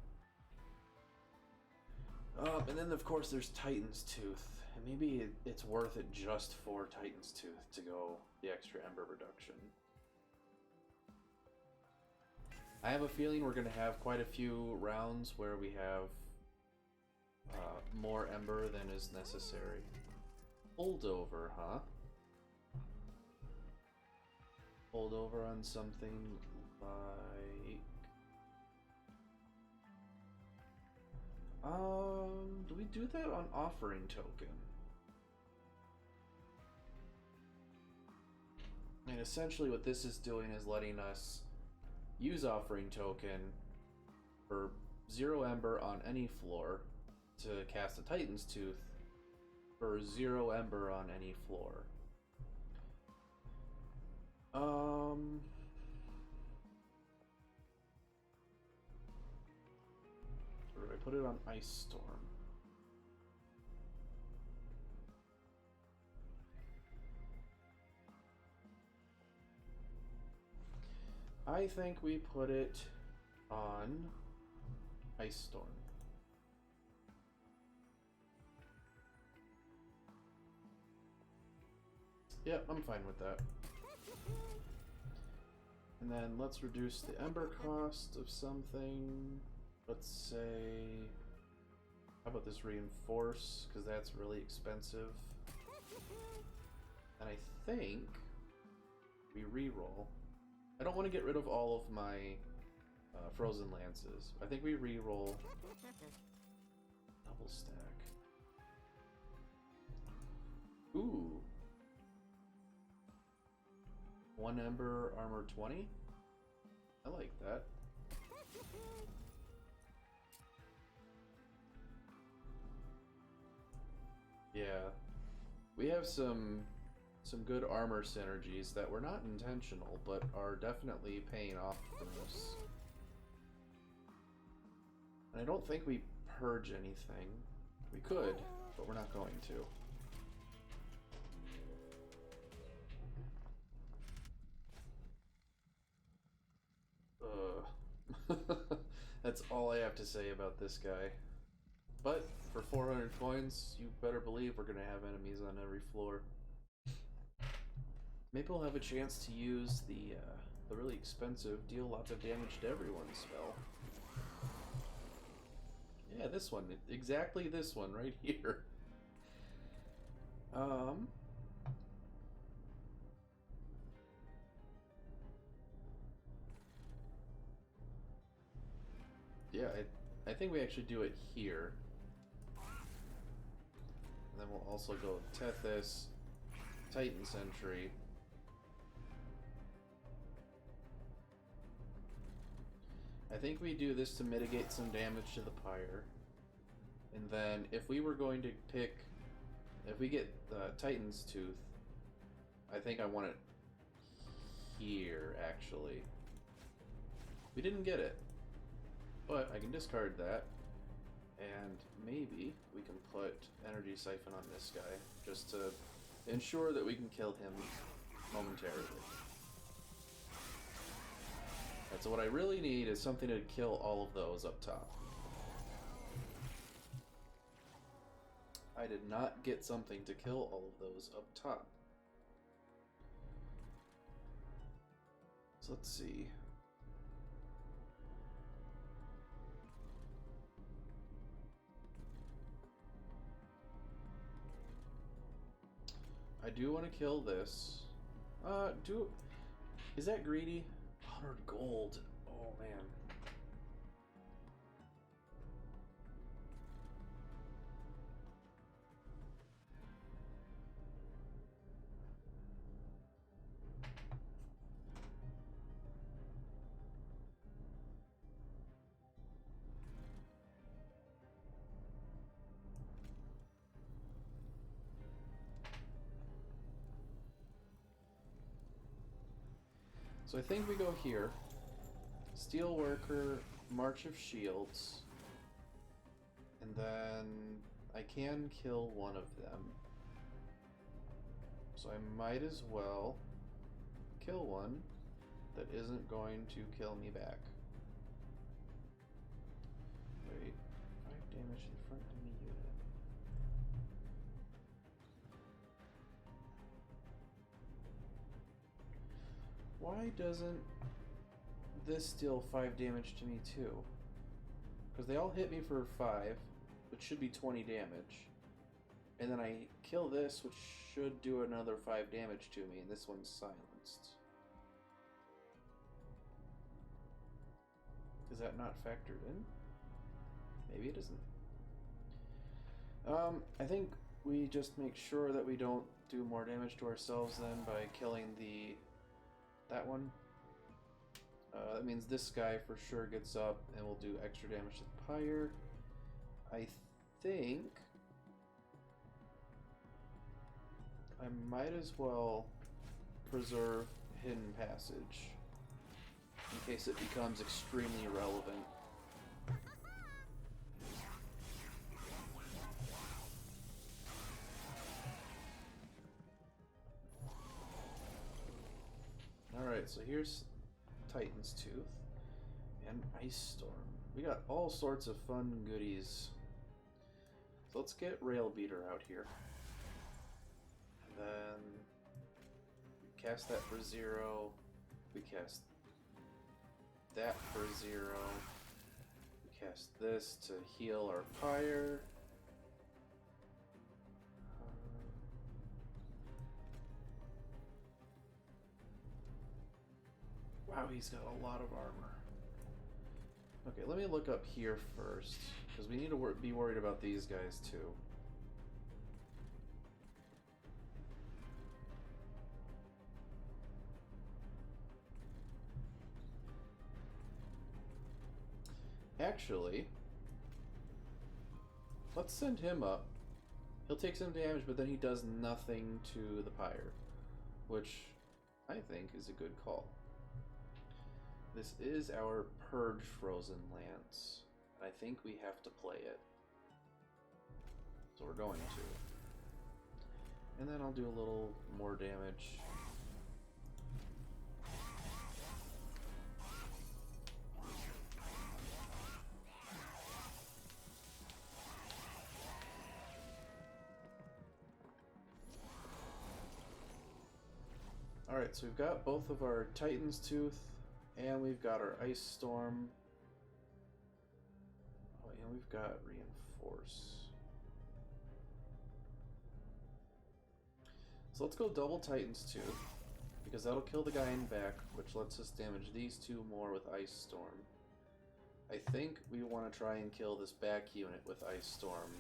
[SPEAKER 1] And then of course there's Titan's Tooth. And maybe it's worth it just for Titan's Tooth to go the extra Ember reduction. I have a feeling we're going to have quite a few rounds where we have more Ember than is necessary. Holdover, huh? Holdover on something like... do we do that on Offering Token? And essentially what this is doing is letting us use Offering Token for 0 Ember on any floor to cast a Titan's Tooth for 0 Ember on any floor. Or do I put it on Ice Storm? I think we put it on Ice Storm. Yep, I'm fine with that. And then let's reduce the Ember cost of something. Let's say, how about this Reinforce, because that's really expensive. And I think we reroll. I don't want to get rid of all of my Frozen Lances. I think we reroll double stack. Ooh. 1 Ember, armor 20? I like that. Yeah. We have some good armor synergies that were not intentional, but are definitely paying off for us. And I don't think we purge anything. We could, but we're not going to. That's all I have to say about this guy. But for 400 coins, you better believe we're gonna have enemies on every floor. Maybe we'll have a chance to use the really expensive deal lots of damage to everyone spell. Yeah, this one. Exactly this one right here. Yeah, I think we actually do it here. And then we'll also go Tethys, Titan Sentry. I I think we do this to mitigate some damage to the pyre. And then if we were going to pick... If we get Titan's Tooth, I think I want it here, actually. We didn't get it, but I can discard that. And maybe we can put Energy Siphon on this guy, just to ensure that we can kill him momentarily. And so what I really need is something to kill all of those up top. I did not get something to kill all of those up top. So let's see. I do want to kill this. Is that greedy? 100 gold. Oh man. So I think we go here. Steelworker, March of Shields. And then I can kill one of them. So I might as well kill one that isn't going to kill me back. Wait, 5 damage to the front enemy unit. Why doesn't this deal 5 damage to me too? Because they all hit me for 5, which should be 20 damage. And then I kill this, which should do another 5 damage to me, and this one's silenced. Is that not factored in? Maybe it isn't. I think we just make sure that we don't do more damage to ourselves then by killing that one. That means this guy for sure gets up and will do extra damage to the pyre. I think I might as well preserve Hidden Passage in case it becomes extremely relevant. Alright, so here's Titan's Tooth and Ice Storm. We got all sorts of fun goodies. So let's get Rail Beater out here. And then we cast that for 0. We cast that for 0. We cast this to heal our pyre. Wow, he's got a lot of armor. Okay, let me look up here first, because we need to be worried about these guys too. Actually, let's send him up. He'll take some damage, but then he does nothing to the pyre, which I think is a good call. This is our Purge Frozen Lance. I think we have to play it. So we're going to. And then I'll do a little more damage. Alright, so we've got both of our Titan's Tooth. And we've got our Ice Storm. Oh, and we've got Reinforce. So let's go double Titan's Tooth, because that'll kill the guy in back, which lets us damage these two more with Ice Storm. I think we want to try and kill this back unit with Ice Storm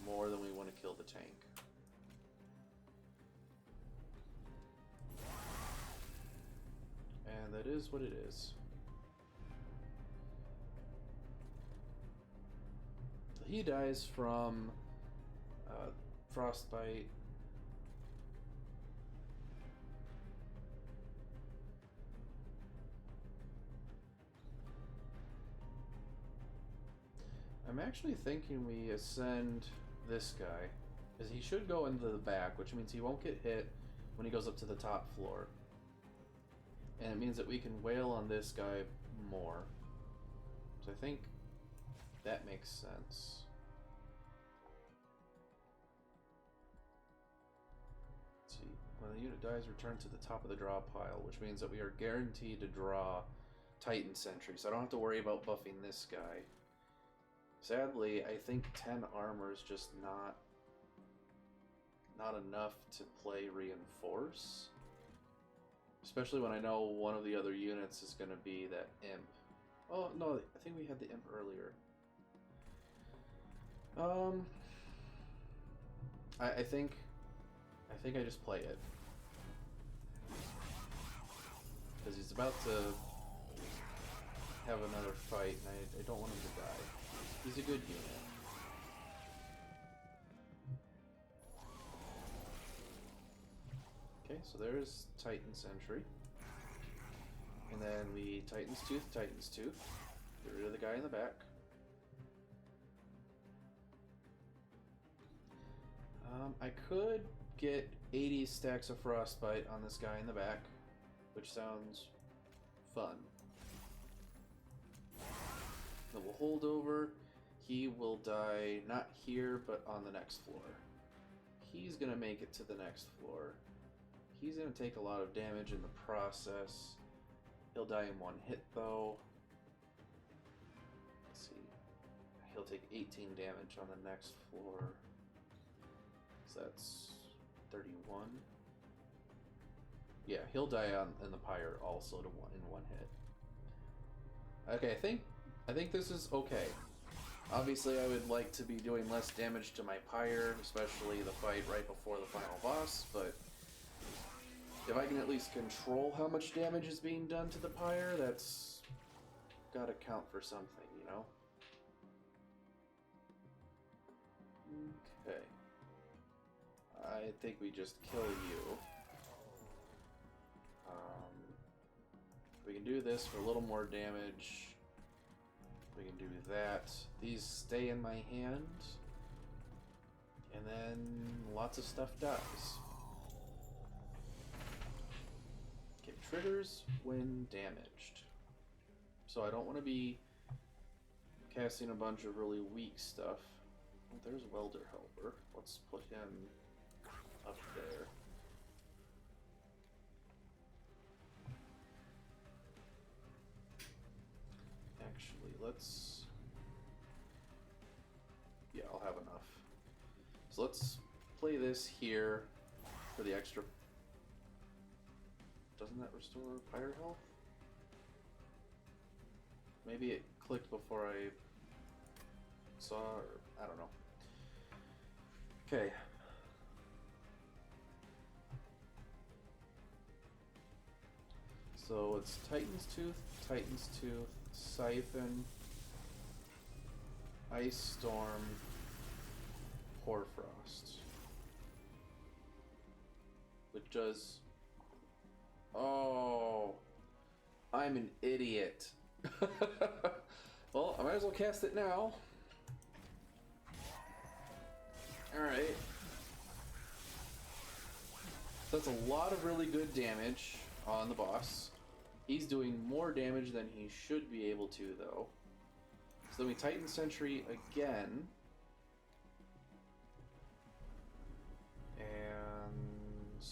[SPEAKER 1] more than we want to kill the tank. And that is what it is. he dies from frostbite. I'm actually thinking we ascend this guy, because he should go into the back, which means he won't get hit when he goes up to the top floor. And it means that we can wail on this guy more. So I think that makes sense. Let's see. When the unit dies, return to the top of the draw pile, which means that we are guaranteed to draw Titan Sentry, so I don't have to worry about buffing this guy. Sadly, I think 10 armor is just not enough to play Reinforce. Especially when I know one of the other units is going to be that Imp. Oh, no, I think we had the Imp earlier. I think I just play it. Because he's about to have another fight, and I don't want him to die. He's a good unit. Okay, so there's Titan Sentry. And then we Titan's Tooth. Get rid of the guy in the back. I could get 80 stacks of Frostbite on this guy in the back, which sounds fun. Then we'll hold over. He will die not here, but on the next floor. He's gonna make it to the next floor. He's gonna take a lot of damage in the process. He'll die in one hit though. Let's see. He'll take 18 damage on the next floor. So that's 31. Yeah, he'll die in the pyre also in one hit. Okay, I think this is okay. Obviously, I would like to be doing less damage to my pyre, especially the fight right before the final boss, but if I can at least control how much damage is being done to the pyre, that's gotta count for something, you know? Okay. I think we just kill you. We can do this for a little more damage. We can do that. These stay in my hand. And then lots of stuff dies. Okay, triggers when damaged. So I don't want to be casting a bunch of really weak stuff. Oh, there's Welder Helper. Let's put him up there. Actually, let's... Yeah, I'll have enough. So let's play this here for the extra... Doesn't that restore pyre health? Maybe it clicked before I saw, or I don't know. Okay. So it's Titan's Tooth, Siphon, Ice Storm, Hoarfrost. Which does... Oh, I'm an idiot. Well, I might as well cast it now. Alright. That's a lot of really good damage on the boss. He's doing more damage than he should be able to, though. So then we Titan Sentry again. And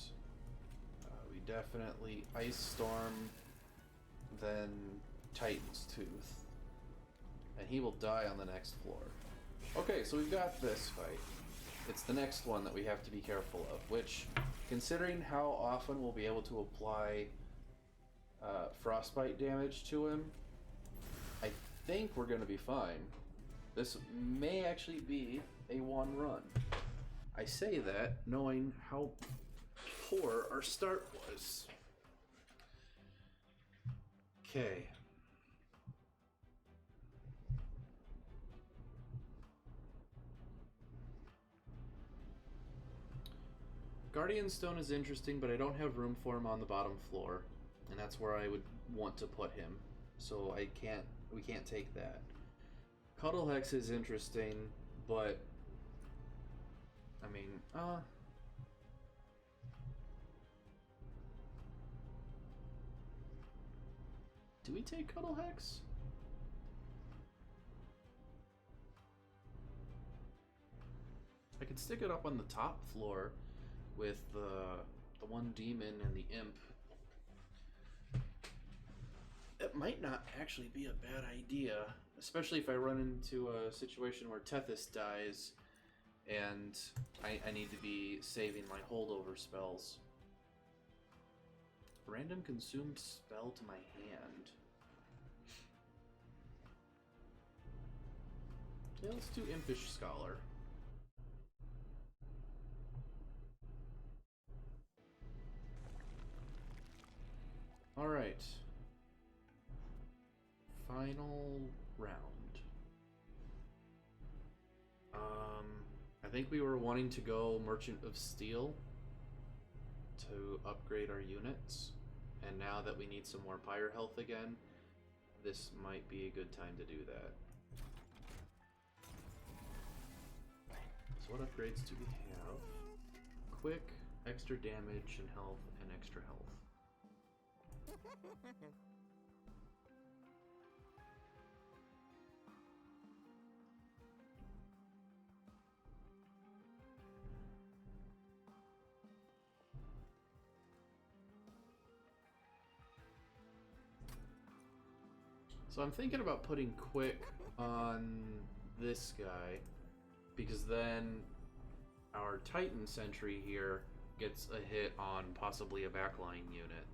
[SPEAKER 1] we definitely Ice Storm, then Titan's Tooth. And he will die on the next floor. Okay, so we've got this fight. It's the next one that we have to be careful of, which, considering how often we'll be able to apply frostbite damage to him, I think we're going to be fine. This may actually be a one run. I say that knowing how poor our start was. Okay. Guardian Stone is interesting, but I don't have room for him on the bottom floor, and that's where I would want to put him. So we can't take that. Cuddle Hex is interesting, but I mean, do we take Cuddle Hex? I could stick it up on the top floor with the one demon and the imp. It might not actually be a bad idea, especially if I run into a situation where Tethys dies and I need to be saving my holdover spells. Random consumed spell to my hand. Okay, let's do Impish Scholar. Alright. Final round. I think we were wanting to go Merchant of Steel to upgrade our units, and now that we need some more Pyre health again, this might be a good time to do that. So what upgrades do we have? Quick, extra damage and health, and extra health. So I'm thinking about putting quick on this guy, because then our Titan Sentry here gets a hit on possibly a backline unit.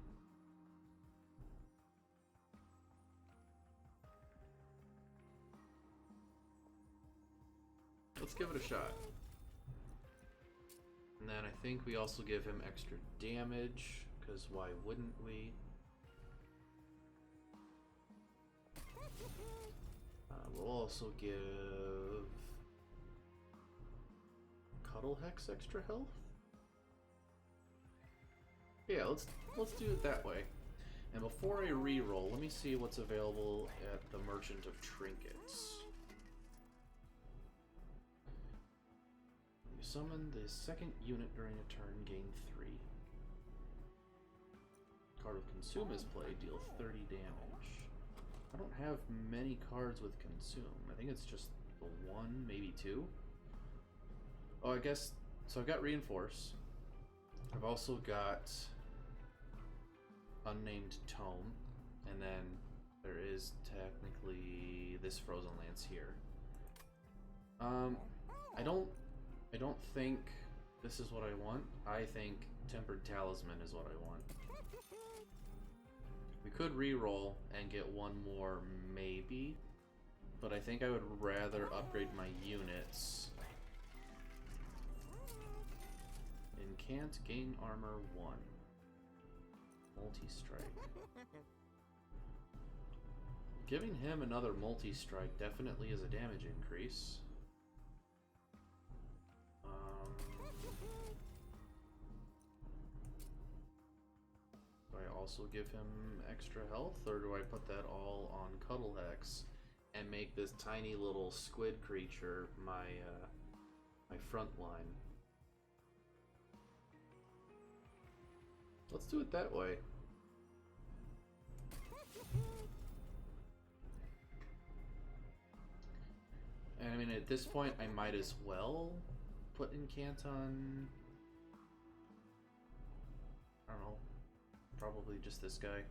[SPEAKER 1] Let's give it a shot. And then I think we also give him extra damage, because why wouldn't we? We'll also give Cuddle Hex extra health. Yeah, let's do it that way. And before I re-roll, let me see what's available at the Merchant of Trinkets. You summon the second unit during a turn, gain 3. Card of Consume is played, deal 30 damage. I don't have many cards with Consume. I think it's just the one, maybe 2. Oh, I guess, so I've got Reinforce. I've also got Unnamed Tome, and then there is technically this Frozen Lance here. I don't think this is what I want. I think Tempered Talisman is what I want. We could re-roll and get one more, maybe, but I think I would rather upgrade my units. Incant, gain armor 1. Multi-strike. Giving him another multi-strike definitely is a damage increase. Do I also give him extra health, or do I put that all on Cuddle Hex and make this tiny little squid creature my my front line? Let's do it that way. And I mean, at this point, I might as well put Incant on, I don't know, probably just this guy.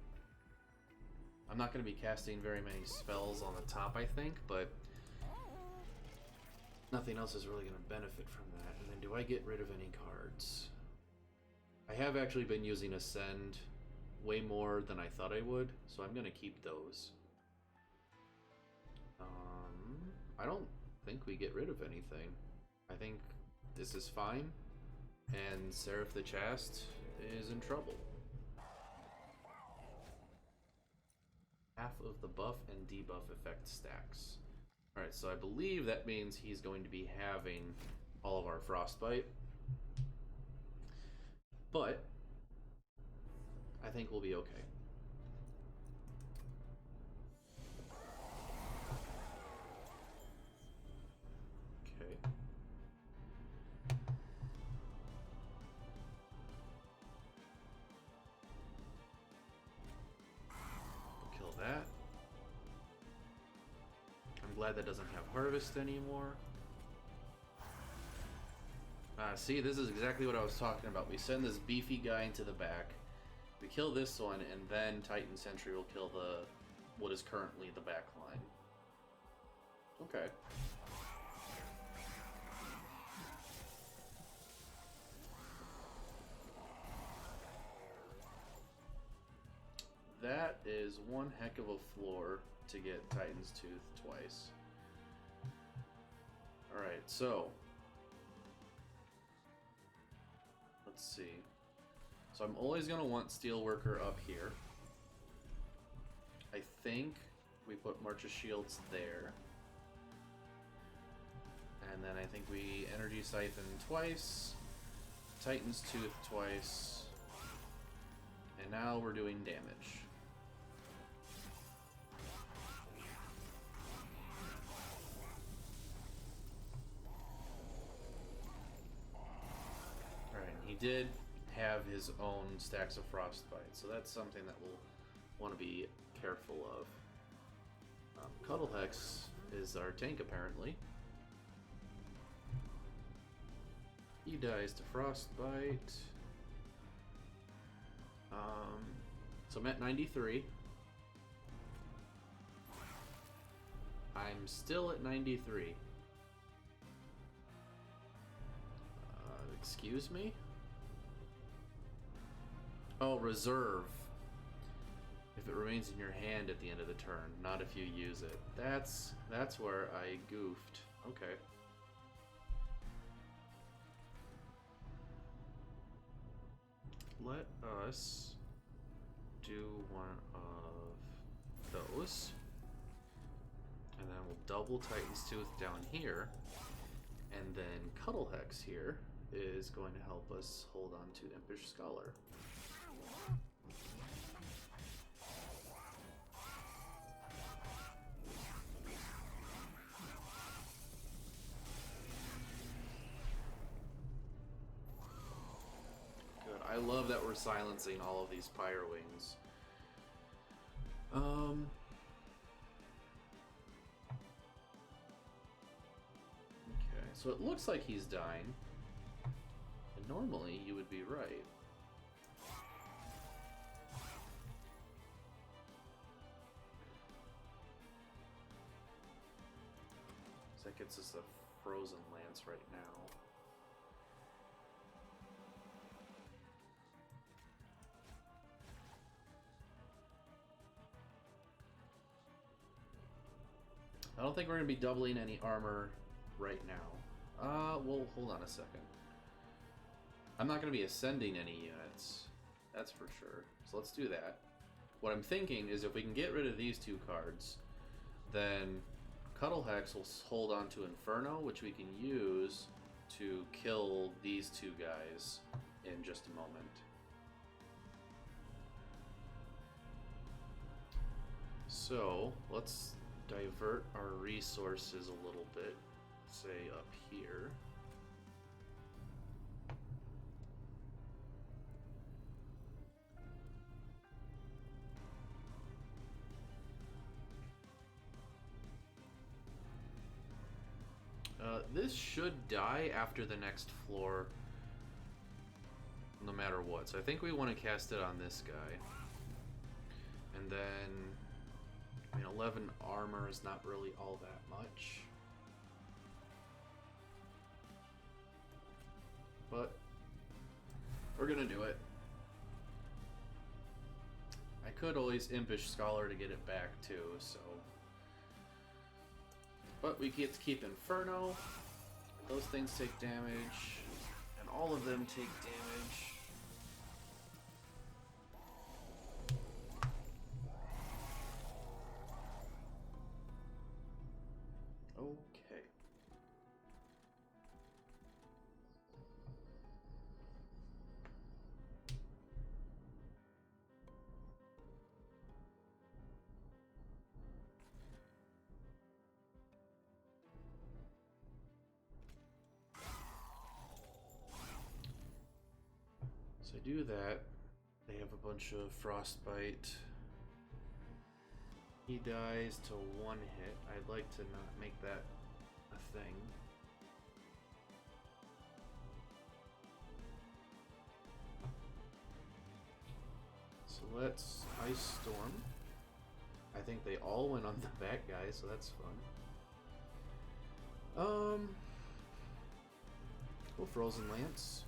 [SPEAKER 1] I'm not going to be casting very many spells on the top, I think, but nothing else is really going to benefit from that. And then do I get rid of any cards? I have actually been using Ascend way more than I thought I would, so I'm going to keep those. I don't think we get rid of anything. I think this is fine, and Seraph the Chast is in trouble. Half of the buff and debuff effect stacks. Alright, so I believe that means he's going to be having all of our Frostbite. But I think we'll be okay. Okay. Kill that. I'm glad that doesn't have harvest anymore. See, this is exactly what I was talking about. We send this beefy guy into the back. We kill this one, and then Titan Sentry will kill what is currently the back line. Okay. That is one heck of a floor to get Titan's Tooth twice. Alright, so let's see. So I'm always going to want Steelworker up here. I think we put March of Shields there. And then I think we Energy Siphon twice, Titan's Tooth twice, and now we're doing damage. Alright, he did have his own stacks of Frostbite, so that's something that we'll want to be careful of. Cuddlehex is our tank, apparently. He dies to Frostbite. So I'm at 93. I'm still at 93. Excuse me? Oh, reserve. If it remains in your hand at the end of the turn, not if you use it. That's where I goofed. Okay. Let us do one of those. And then we'll double Titan's Tooth down here. And then Cuddlehex here is going to help us hold on to Impish Scholar. Good. I love that we're silencing all of these Pyre Wings. Okay, so it looks like he's dying. And normally you would be right. So that gets us a Frozen Lance right now. I don't think we're going to be doubling any armor right now. Well, hold on a second. I'm not going to be ascending any units. That's for sure. So let's do that. What I'm thinking is if we can get rid of these two cards, then Cuddlehex will hold on to Inferno, which we can use to kill these two guys in just a moment. So let's divert our resources a little bit, say up here. This should die after the next floor, no matter what. So I think we want to cast it on this guy. And then, I mean, 11 armor is not really all that much. But we're going to do it. I could always Impish Scholar to get it back too, so. But we get to keep Inferno. Those things take damage, and all of them take damage. Okay. do that, they have a bunch of frostbite. He dies to one hit. I'd like to not make that a thing. So let's Ice Storm. I think they all went on the back guy, so that's fun. Go Frozen Lance.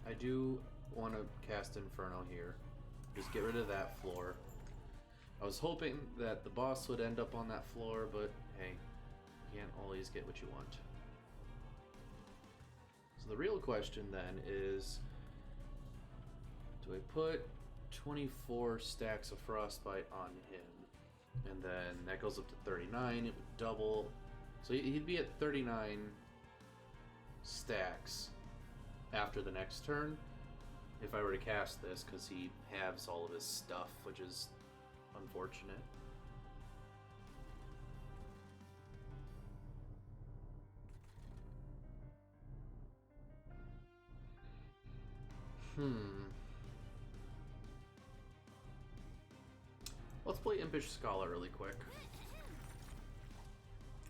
[SPEAKER 1] I do want to cast Inferno here. Just get rid of that floor. I was hoping that the boss would end up on that floor, but hey, you can't always get what you want. So the real question then is, do I put 24 stacks of Frostbite on him? And then that goes up to 39, it would double. So he'd be at 39 stacks after the next turn if I were to cast this, because he halves all of his stuff, which is unfortunate. Let's play Impish Scholar really quick.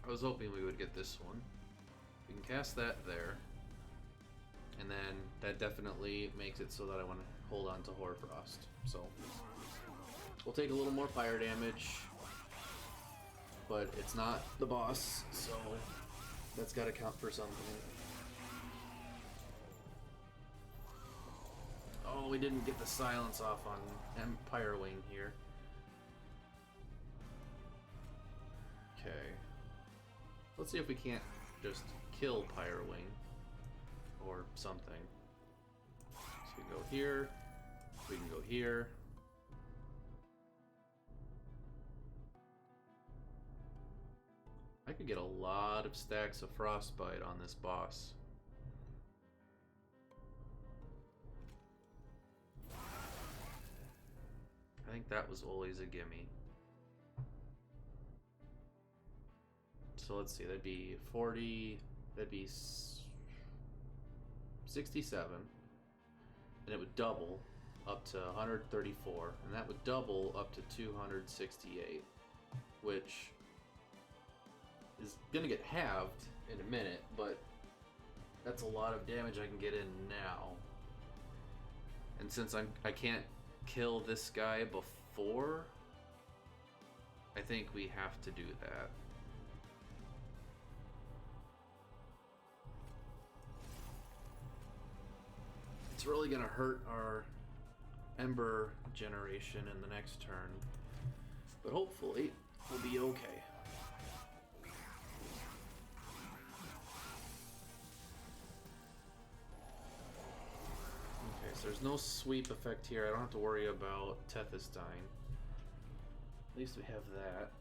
[SPEAKER 1] I was hoping we would get this one. We can cast that there. And then that definitely makes it so that I want to hold on to Hoarfrost. So we'll take a little more fire damage, but it's not the boss, so that's got to count for something. Oh, we didn't get the silence off on Empire Wing here. Okay. Let's see if we can't just kill Pyre Wing or something. So we can go here. We can go here. I could get a lot of stacks of Frostbite on this boss. I think that was always a gimme. So let's see, that'd be 40, that'd be 67, and it would double up to 134, and that would double up to 268, which is gonna get halved in a minute, but that's a lot of damage I can get in now. And since I can't kill this guy before, I think we have to do that. It's really gonna hurt our Ember generation in the next turn, but hopefully we'll be okay. Okay, so there's no sweep effect here. I don't have to worry about Tethys dying. At least we have that.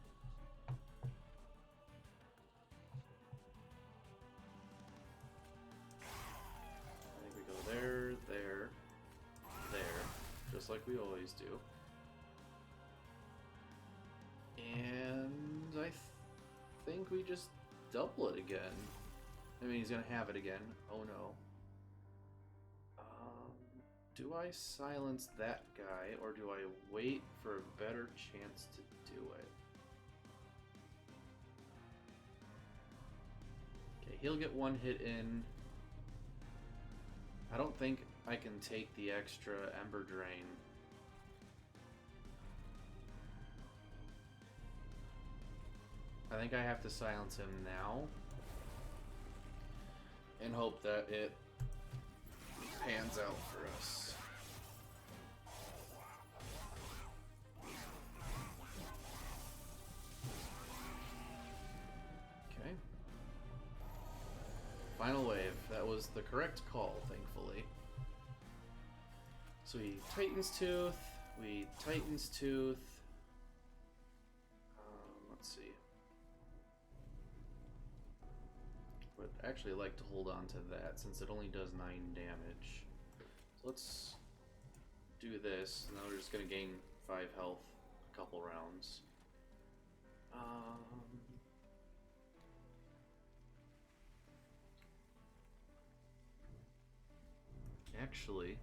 [SPEAKER 1] There, there, there, just like we always do. And I think we just double it again. I mean, he's gonna have it again. Oh no. Do I silence that guy, or do I wait for a better chance to do it? Okay, he'll get one hit in. I don't think I can take the extra Ember Drain. I think I have to silence him now and hope that it pans out for us. Okay. Final wave. That was the correct call, thankfully. So we Titan's Tooth, we Titan's Tooth. Let's see. Would actually like to hold on to that since it only does 9 damage. So let's do this. Now we're just gonna gain 5 health a couple rounds. actually.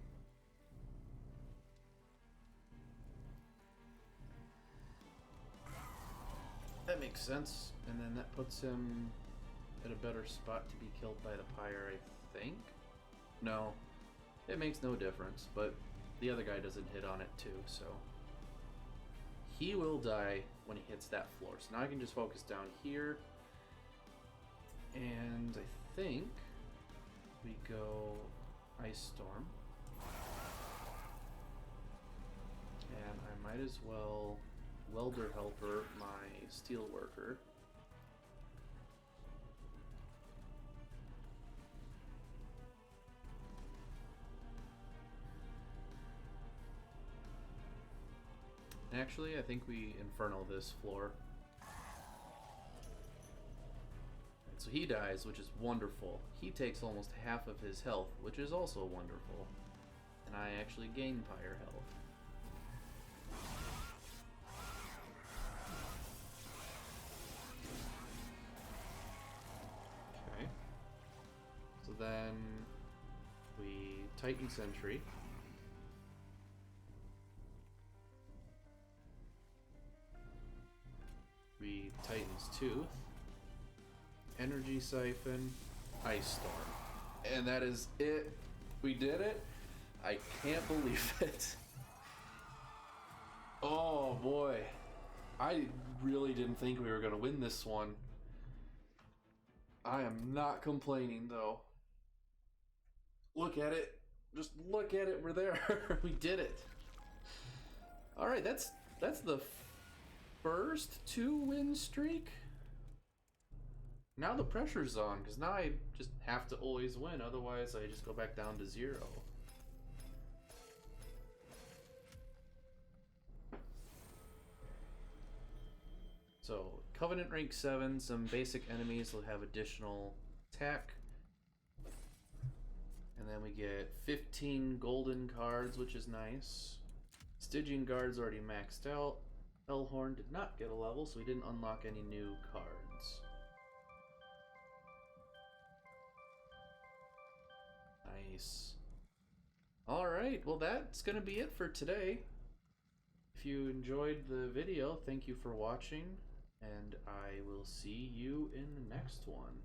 [SPEAKER 1] That makes sense, and then that puts him at a better spot to be killed by the pyre, I think? No, it makes no difference, but the other guy doesn't hit on it too, so he will die when he hits that floor. So now I can just focus down here, and I think we go Ice Storm, and I might as well Welder Helper my Steel Worker. Actually, I think we Infernal this floor. And so he dies, which is wonderful. He takes almost half of his health, which is also wonderful. And I actually gain Pyre health. Okay. So then we Titan Sentry. We Titan's Tooth, Energy Siphon, Ice Storm. And that is it. We did it. I can't believe it. Oh boy. I really didn't think we were going to win this one. I am not complaining though. Look at it. Just look at it. We're there. We did it. All right, that's the first 2-win streak. Now the pressure's on, because now I just have to always win, otherwise I just go back down to 0. So Covenant rank 7, some basic enemies will have additional attack, and then we get 15 golden cards, which is nice. Stygian Guard's already maxed out. Hellhorned did not get a level, so we didn't unlock any new cards. Nice. Alright, well that's going to be it for today. If you enjoyed the video, thank you for watching, and I will see you in the next one.